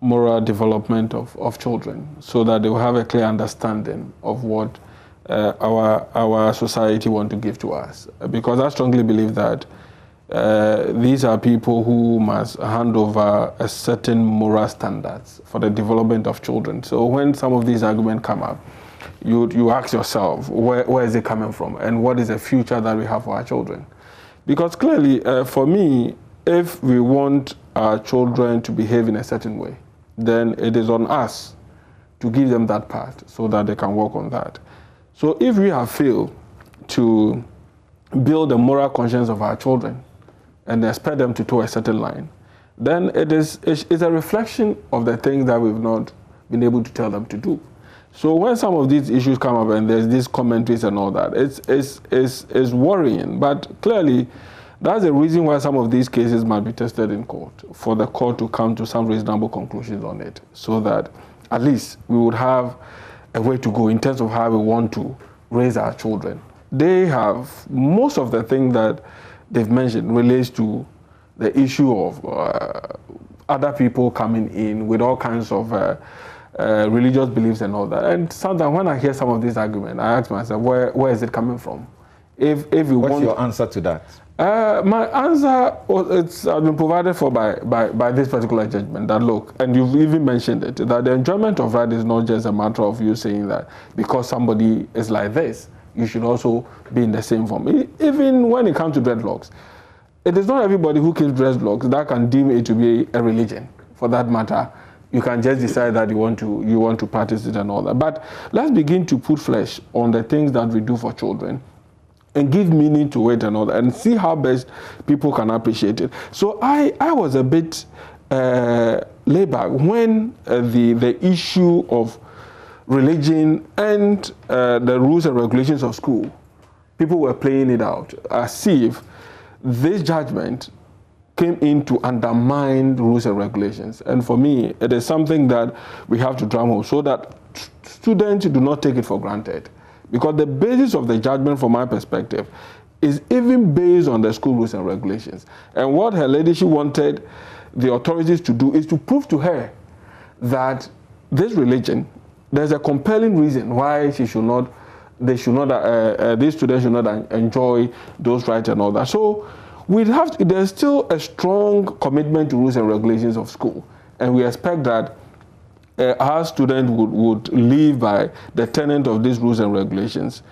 moral development of children so that they will have a clear understanding of what our society want to give to us. Because I strongly believe that these are people who must hand over a certain moral standards for the development of children. So when some of these arguments come up, you ask yourself, where is it coming from? And what is the future that we have for our children? Because clearly, for me, if we want our children to behave in a certain way, then it is on us to give them that path so that they can work on that. So if we have failed to build the moral conscience of our children and expect them to toe a certain line, then it's a reflection of the things that we've not been able to tell them to do. So when some of these issues come up and there's these commentaries and all that, it's worrying. But clearly, that's the reason why some of these cases might be tested in court, for the court to come to some reasonable conclusions on it, so that at least we would have a way to go in terms of how we want to raise our children. They have, most of the things that they've mentioned relates to the issue of other people coming in with all kinds of religious beliefs and all that. And sometimes when I hear some of these arguments, I ask myself, where is it coming from? If you What's want, your answer to that? My answer has been provided for by this particular judgment. That look, and you've even mentioned it, that the enjoyment of right is not just a matter of you saying that because somebody is like this, you should also be in the same form. Even when it comes to dreadlocks, it is not everybody who keeps dreadlocks that can deem it to be a religion. For that matter, you can just decide that you want to practice it and all that. But let's begin to put flesh on the things that we do for children and give meaning to it and all that, and see how best people can appreciate it. So I was a bit laid back when the issue of religion and the rules and regulations of school, people were playing it out as if this judgment came in to undermine the rules and regulations. And for me, it is something that we have to drum home so that students do not take it for granted. Because the basis of the judgment, from my perspective, is even based on the school rules and regulations. And what her ladyship wanted the authorities to do is to prove to her that this religion, there's a compelling reason why these students should not enjoy those rights and all that. So there's still a strong commitment to rules and regulations of school. And we expect that our students would live by the tenet of these rules and regulations.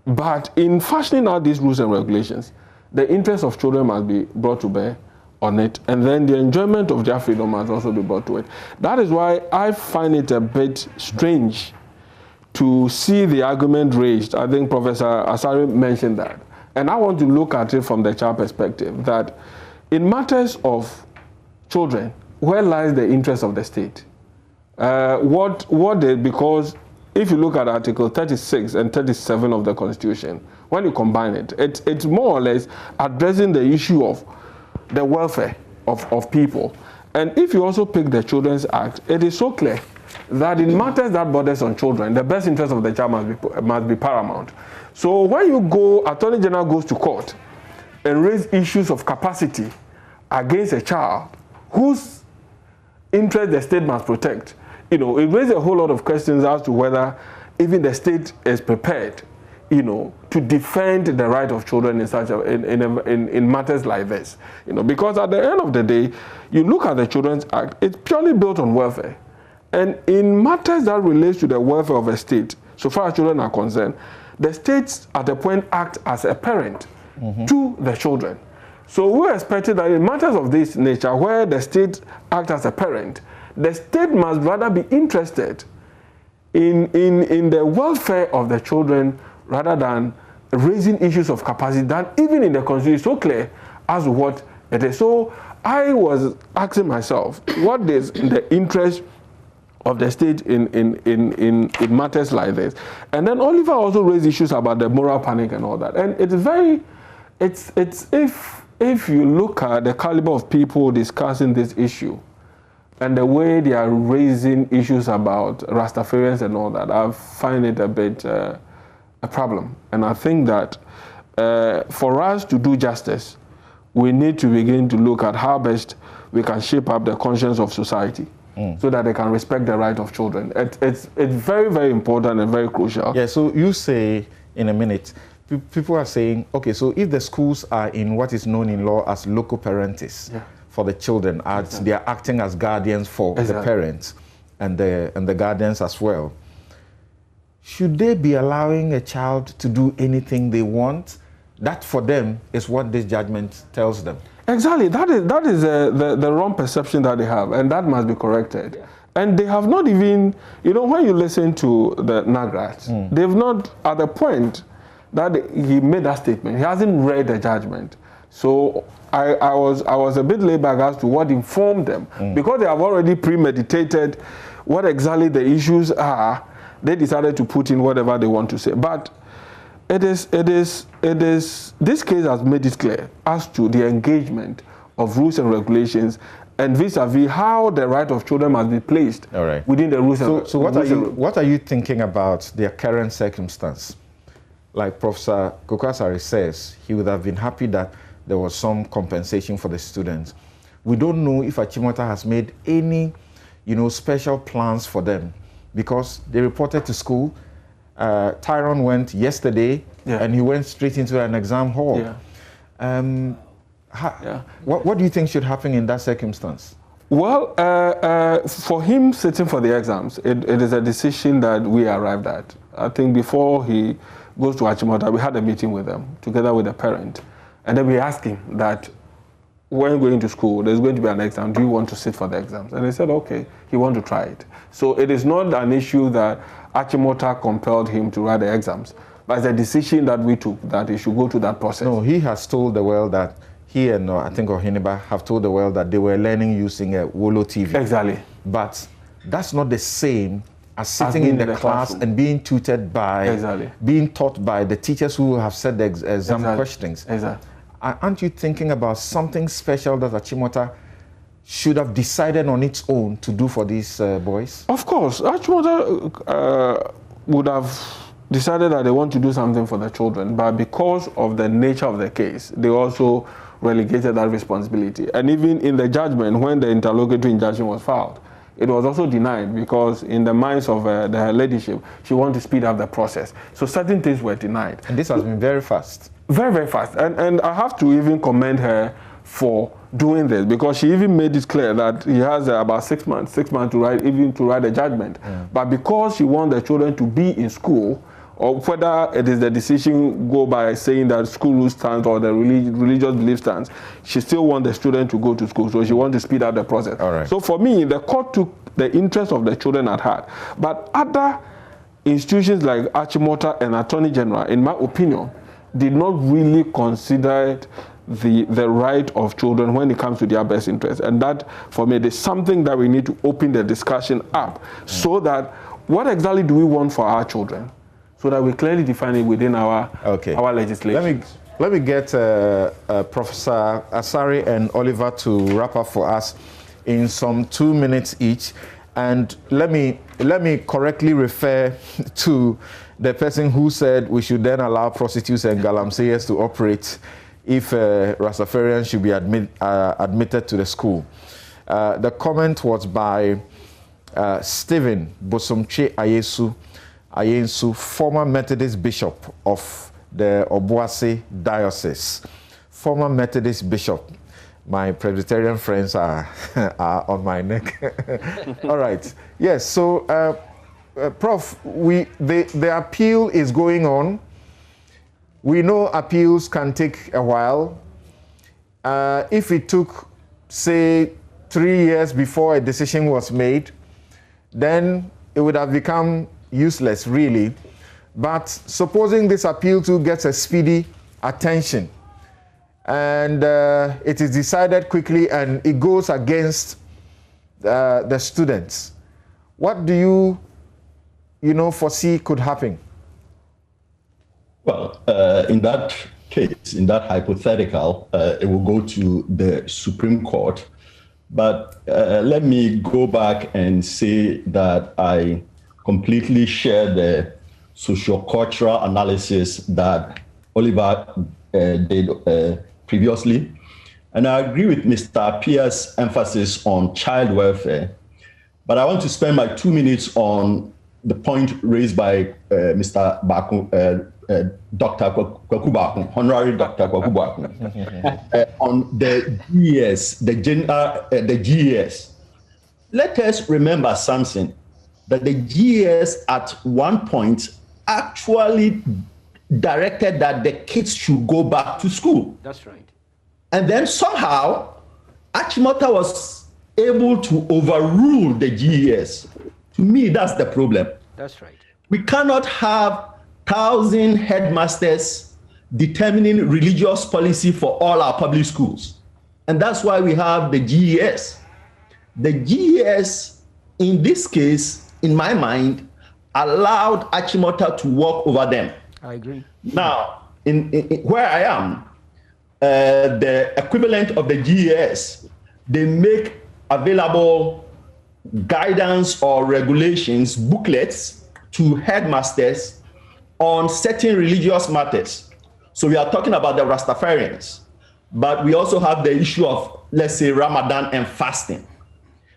But in fashioning out these rules and regulations, the interests of children must be brought to bear on it, and then the enjoyment of their freedom must also be brought to it. That is why I find it a bit strange to see the argument raised. I think Professor Asari mentioned that. And I want to look at it from the child perspective, that in matters of children, where lies the interest of the state? Because if you look at Article 36 and 37 of the Constitution, when you combine it, it's more or less addressing the issue of the welfare of people. And if you also pick the Children's Act, it is so clear that in matters that borders on children, the best interest of the child must be paramount. So when you go, Attorney General goes to court and raise issues of capacity against a child whose interest the state must protect, it raises a whole lot of questions as to whether even the state is prepared, to defend the right of children in matters like this. Because at the end of the day, you look at the Children's Act, it's purely built on welfare. And in matters that relates to the welfare of a state, so far as children are concerned, the states at a point act as a parent to the children. So we're expecting that in matters of this nature, where the state acts as a parent, the state must rather be interested in the welfare of the children rather than raising issues of capacity that even in the Constitution is so clear as to what it is. So I was asking myself, what is the interest of the state in matters like this? And then Oliver also raised issues about the moral panic and all that. And if you look at the caliber of people discussing this issue, and the way they are raising issues about Rastafarians and all that, I find it a bit a problem. And I think that for us to do justice, we need to begin to look at how best we can shape up the conscience of society so that they can respect the right of children. It's very, very important and very crucial. Yeah, so you say in a minute, people are saying, okay, so if the schools are in what is known in law as local parentis, for the children, as they are acting as guardians for the parents and the guardians as well, should they be allowing a child to do anything they want? That for them is what this judgment tells them. Exactly. That is the wrong perception that they have, and that must be corrected. Yeah. And they have not even, when you listen to the Nagrat, they've not, at the point that he made that statement, he hasn't read the judgment. So I was a bit laid back as to what informed them, because they have already premeditated what exactly the issues are. They decided to put in whatever they want to say. But this case has made it clear as to the engagement of rules and regulations, and vis-a-vis how the right of children must be placed within the rules. So what are you thinking about their current circumstance? Like Professor Kokwasari says, he would have been happy that there was some compensation for the students. We don't know if Achimota has made any, special plans for them, because they reported to school. Tyrone went yesterday, and he went straight into an exam hall. What do you think should happen in that circumstance? Well, for him sitting for the exams, it is a decision that we arrived at. I think before he goes to Achimota, we had a meeting with them, together with a parent. And then we asked him that, when going to school, there's going to be an exam. Do you want to sit for the exams? And he said, okay, he wants to try it. So it is not an issue that Achimota compelled him to write the exams, but it's a decision that we took, that he should go through that process. No, he has told the world that he and I think Ohiniba have told the world that they were learning using a Wolo TV. Exactly. But that's not the same as sitting in the class and being tutored by, being taught by the teachers who have set the exam questions. Exactly. Aren't you thinking about something special that Achimota should have decided on its own to do for these boys? Of course. Achimota would have decided that they want to do something for the children, but because of the nature of the case, they also relegated that responsibility. And even in the judgment, when the interlocutory injunction was filed, it was also denied, because in the minds of the leadership, she wanted to speed up the process. So certain things were denied. And this has been very fast. Very, very fast. And I have to even commend her for doing this, because she even made it clear that he has about 6 months to write the judgment. But because she wants the children to be in school, or whether it is the decision go by saying that school rule stands or the religious belief stands, she still wants the student to go to school. So she wants to speed up the process. All right. So for me, the court took the interest of the children at heart. But other institutions like Achimota and Attorney General, in my opinion, did not really consider the right of children when it comes to their best interest. And that, for me, is something that we need to open the discussion up, so that what exactly do we want for our children, so that we clearly define it within our legislation. Let me get Professor Asari and Oliver to wrap up for us in some 2 minutes each. And let me correctly refer to the person who said we should then allow prostitutes and galamseyers to operate if Rastafarians should be admitted to the school. The comment was by Stephen Bosomche Ayensu, former Methodist Bishop of the Obuasi Diocese. Former Methodist Bishop. My Presbyterian friends are on my neck. All right. Yes, so Prof, the appeal is going on. We know appeals can take a while. If it took, say, 3 years before a decision was made, then it would have become useless, really. But supposing this appeal too gets a speedy attention, and it is decided quickly and it goes against the students, what do you foresee could happen? Well, in that case, in that hypothetical, it will go to the Supreme Court. But let me go back and say that I completely share the socio-cultural analysis that Oliver did previously. And I agree with Mr. Pierce's emphasis on child welfare. But I want to spend my 2 minutes on the point raised by Mr. Baku, Dr. Kwaku Baku, Honorary Dr. Kwaku Baku, on the GES, the GES. Let us remember something, that the GES at one point actually directed that the kids should go back to school. That's right. And then somehow, Achimota was able to overrule the GES. To me, that's the problem. That's right. We cannot have 1,000 headmasters determining religious policy for all our public schools. And that's why we have the GES. The GES, in this case, in my mind, allowed Achimota to walk over them. I agree. Now, in where I am, the equivalent of the GES, they make available guidance or regulations, booklets to headmasters on certain religious matters. So we are talking about the Rastafarians. but we also have the issue of, let's say, Ramadan and fasting.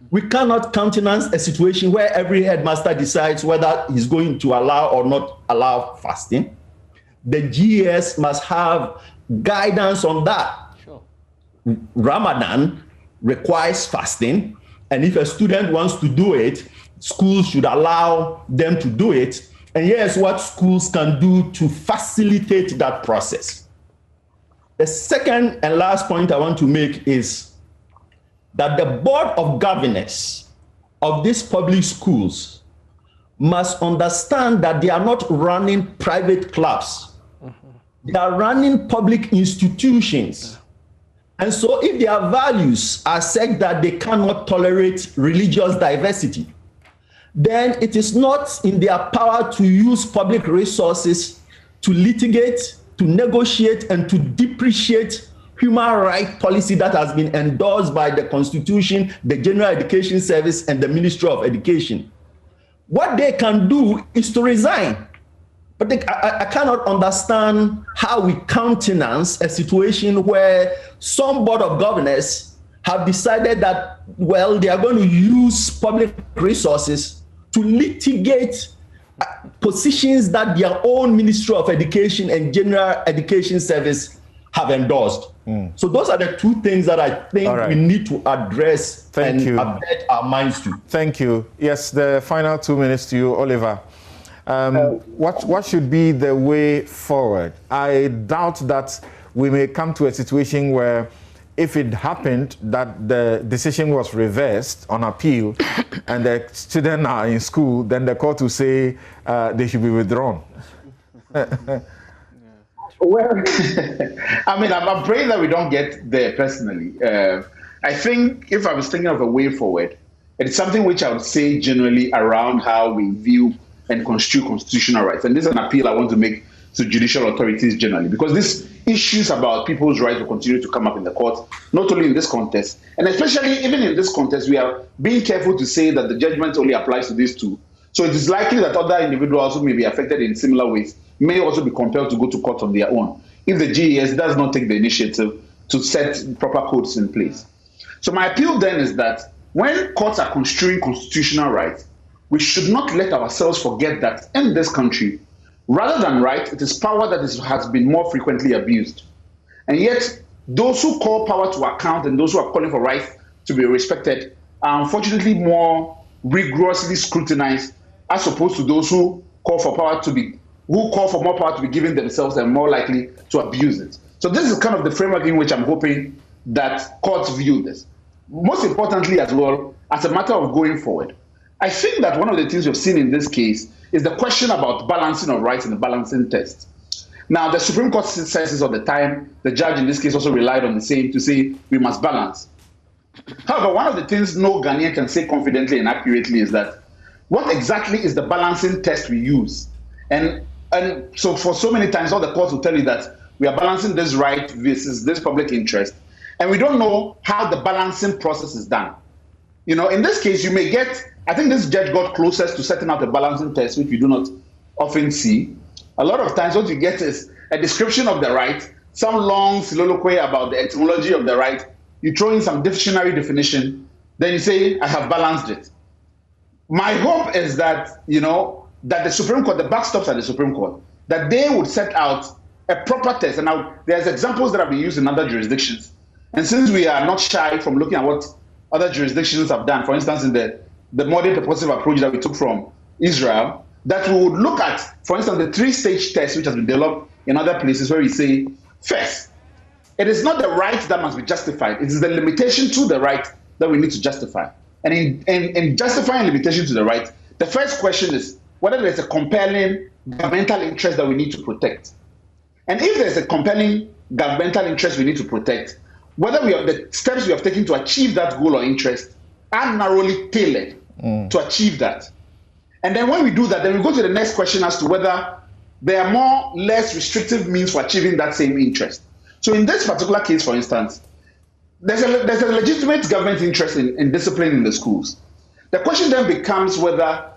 We cannot countenance a situation where every headmaster decides whether he's going to allow or not allow fasting. The GS must have guidance on that. Sure. Ramadan requires fasting, and if a student wants to do it, schools should allow them to do it. And here's what schools can do to facilitate that process. The second and last point I want to make is that the board of governors of these public schools must understand that they are not running private clubs. They are running public institutions. And so if their values are such that they cannot tolerate religious diversity, then it is not in their power to use public resources to litigate, to negotiate, and to depreciate human rights policy that has been endorsed by the Constitution, the General Education Service, and the Ministry of Education. What they can do is to resign. But I cannot understand how we countenance a situation where some board of governors have decided that, well, they are going to use public resources to litigate positions that their own Ministry of Education and General Education Service have endorsed. So those are the two things that I think we need to address and update our minds to. Thank you. Yes, the final 2 minutes to you, Oliver. What should be the way forward? I doubt that we may come to a situation where, if it happened that the decision was reversed on appeal and the students are in school, then the court will say they should be withdrawn. Well, I mean, I'm praying that we don't get there personally. I think if I was thinking of a way forward, it's something which I would say generally around how we view and construe constitutional rights. And this is an appeal I want to make to judicial authorities generally, because these issues about people's rights will continue to come up in the court, not only in this contest, and especially even in this contest, we are being careful to say that the judgment only applies to these two. So it is likely that other individuals who may be affected in similar ways may also be compelled to go to court on their own if the GES does not take the initiative to set proper codes in place. So my appeal then is that when courts are construing constitutional rights, we should not let ourselves forget that in this country, rather than right, it is power that has been more frequently abused. And yet, those who call power to account and those who are calling for rights to be respected are unfortunately more rigorously scrutinized as opposed to those who call for more power to be given themselves and more likely to abuse it. So this is kind of the framework in which I'm hoping that courts view this. Most importantly as well, as a matter of going forward, I think that one of the things we've seen in this case is the question about balancing of rights and the balancing test. Now, the Supreme Court says this all the time. The judge in this case also relied on the same to say we must balance. However, one of the things no Ghanaian can say confidently and accurately is that what exactly is the balancing test we use? And so for so many times, all the courts will tell you that we are balancing this right versus this public interest. And we don't know how the balancing process is done. You know, in this case, you may get, I think this judge got closest to setting out a balancing test, which we do not often see. A lot of times what you get is a description of the right, some long soliloquy about the etymology of the right. You throw in some dictionary definition, then you say, I have balanced it. My hope is that, you know, that the Supreme Court, the backstops at the Supreme Court, that they would set out a proper test. And now there's examples that have been used in other jurisdictions. And since we are not shy from looking at what other jurisdictions have done, for instance, in the modern purposive approach that we took from Israel, that we would look at, for instance, the three-stage test which has been developed in other places where we say, first, it is not the right that must be justified. It is the limitation to the right that we need to justify. And in justifying limitation to the right, the first question is whether there's a compelling governmental interest that we need to protect. And if there's a compelling governmental interest we need to protect, whether the steps we have taken to achieve that goal or interest are narrowly tailored to achieve that. And then when we do that, then we go to the next question as to whether there are more less restrictive means for achieving that same interest. So in this particular case, for instance, there's a legitimate government interest in discipline in the schools. The question then becomes whether,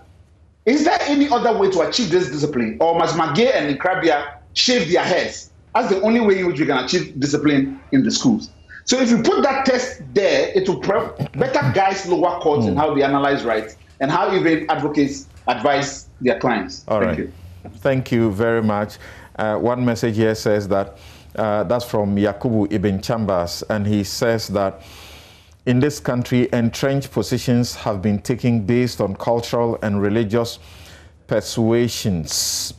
is there any other way to achieve this discipline, or must Magé and Nkrabia shave their heads as the only way in which we can achieve discipline in the schools. So if you put that test there, it will better guide lower courts in how they analyze rights and how even advocates advise their clients. Thank you. Thank you very much. One message here says that, that's from Yakubu Ibn Chambers, and he says that in this country, entrenched positions have been taken based on cultural and religious persuasions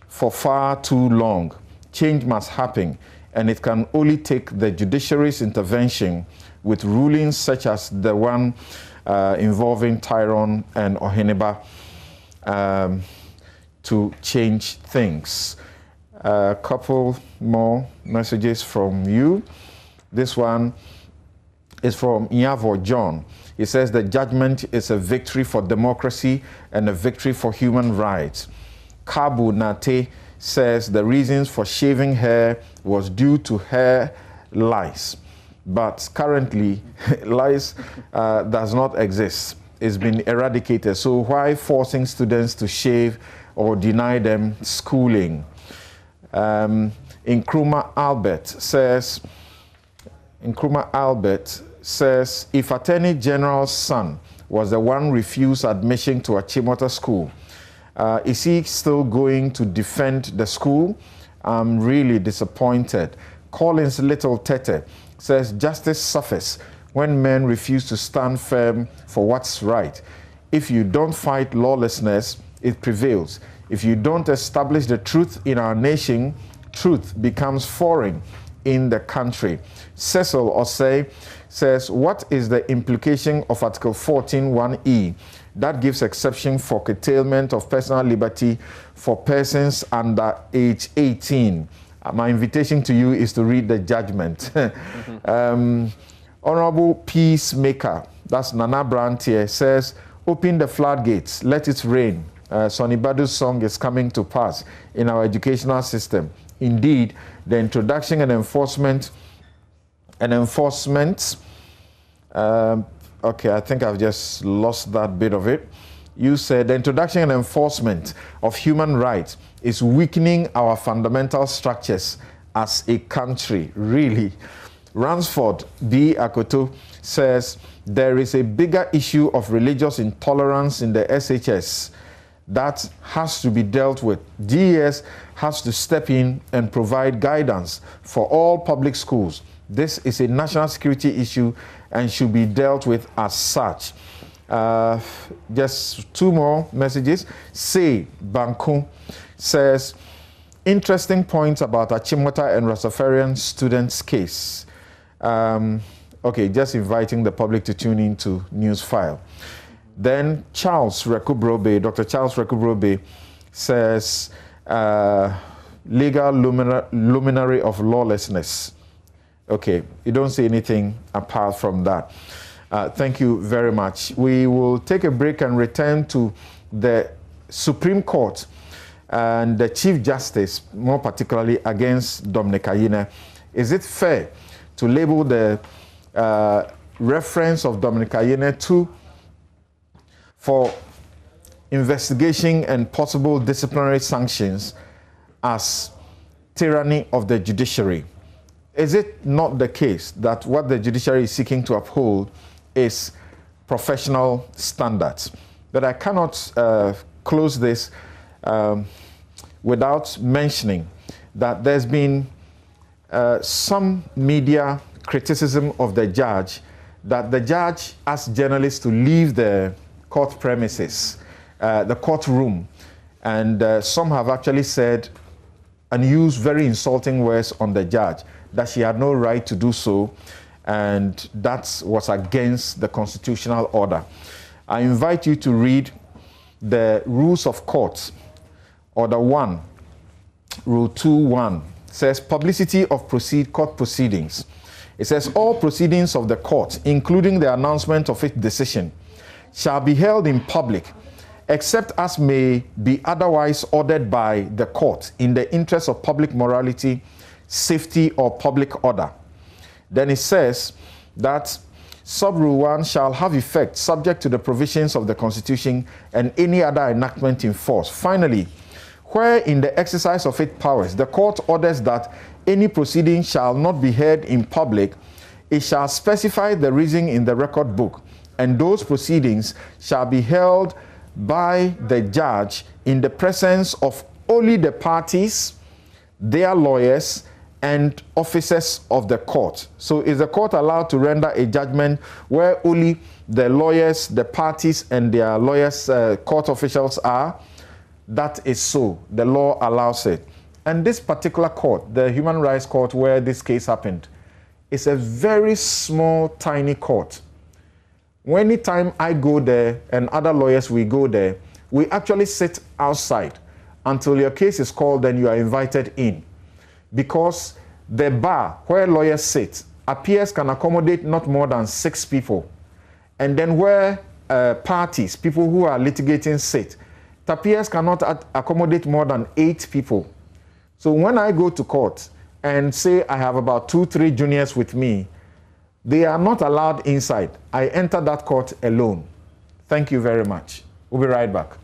for far too long. Change must happen, and it can only take the judiciary's intervention with rulings such as the one involving Tyrone and Oheneba to change things. A couple more messages from you. This one is from Nyavo John. He says the judgment is a victory for democracy and a victory for human rights. Kabu Nate says the reasons for shaving hair was due to hair lice. But currently, lice does not exist. It's been eradicated. So why forcing students to shave or deny them schooling? Nkrumah Albert says, if Attorney General's son was the one refused admission to Achimota school, is he still going to defend the school? I'm really disappointed. Collins Little Tete says, justice suffers when men refuse to stand firm for what's right. If you don't fight lawlessness, it prevails. If you don't establish the truth in our nation, truth becomes foreign in the country. Cecil Osei says, what is the implication of Article 14(1)(e)? That gives exception for curtailment of personal liberty for persons under age 18. My invitation to you is to read the judgment. Honorable Peacemaker, that's Nana Brantier, says, open the floodgates, let it rain. Sonny Badu's song is coming to pass in our educational system. Indeed, the introduction and enforcement, okay, I think I've just lost that bit of it. You said the introduction and enforcement of human rights is weakening our fundamental structures as a country, really. Ransford B. Akoto says there is a bigger issue of religious intolerance in the SHS that has to be dealt with. DES has to step in and provide guidance for all public schools. This is a national security issue and should be dealt with as such. Just two more messages. Say Banku says, interesting points about Achimota and Rastafarian students' case. Okay, just inviting the public to tune in to Newsfile. Then Charles Rekubrobe, Dr. Charles Rekubrobe says, legal luminary of lawlessness. Okay, you don't say anything apart from that. Thank you very much. We will take a break and return to the Supreme Court and the Chief Justice, more particularly against Dominic Ayine. Is it fair to label the reference of Dominic Ayine for investigation and possible disciplinary sanctions as tyranny of the judiciary? Is it not the case that what the judiciary is seeking to uphold is professional standards? But I cannot close this without mentioning that there's been some media criticism of the judge, that the judge asked journalists to leave the court premises, the courtroom, and some have actually said and used very insulting words on the judge, that she had no right to do so, and that was against the constitutional order. I invite you to read the Rules of Court, Order 1, Rule 2.1, says publicity of court proceedings. It says all proceedings of the court, including the announcement of its decision, shall be held in public, except as may be otherwise ordered by the court in the interest of public morality, safety, or public order. Then it says that Sub-Rule 1 shall have effect subject to the provisions of the Constitution and any other enactment in force. Finally, where in the exercise of its powers the court orders that any proceeding shall not be heard in public, it shall specify the reason in the record book, and those proceedings shall be held by the judge in the presence of only the parties, their lawyers, and officers of the court. So is the court allowed to render a judgment where only the lawyers, the parties, and their lawyers, court officials are? That is so. The law allows it. And this particular court, the Human Rights Court where this case happened, is a very small, tiny court. Anytime I go there and other lawyers, we go there, we actually sit outside until your case is called, then you are invited in. Because the bar where lawyers sit, appears can accommodate not more than 6 people. And then where parties, people who are litigating sit, it appears cannot accommodate more than 8 people. So when I go to court and say I have about 2-3 juniors with me, they are not allowed inside. I enter that court alone. Thank you very much. We'll be right back.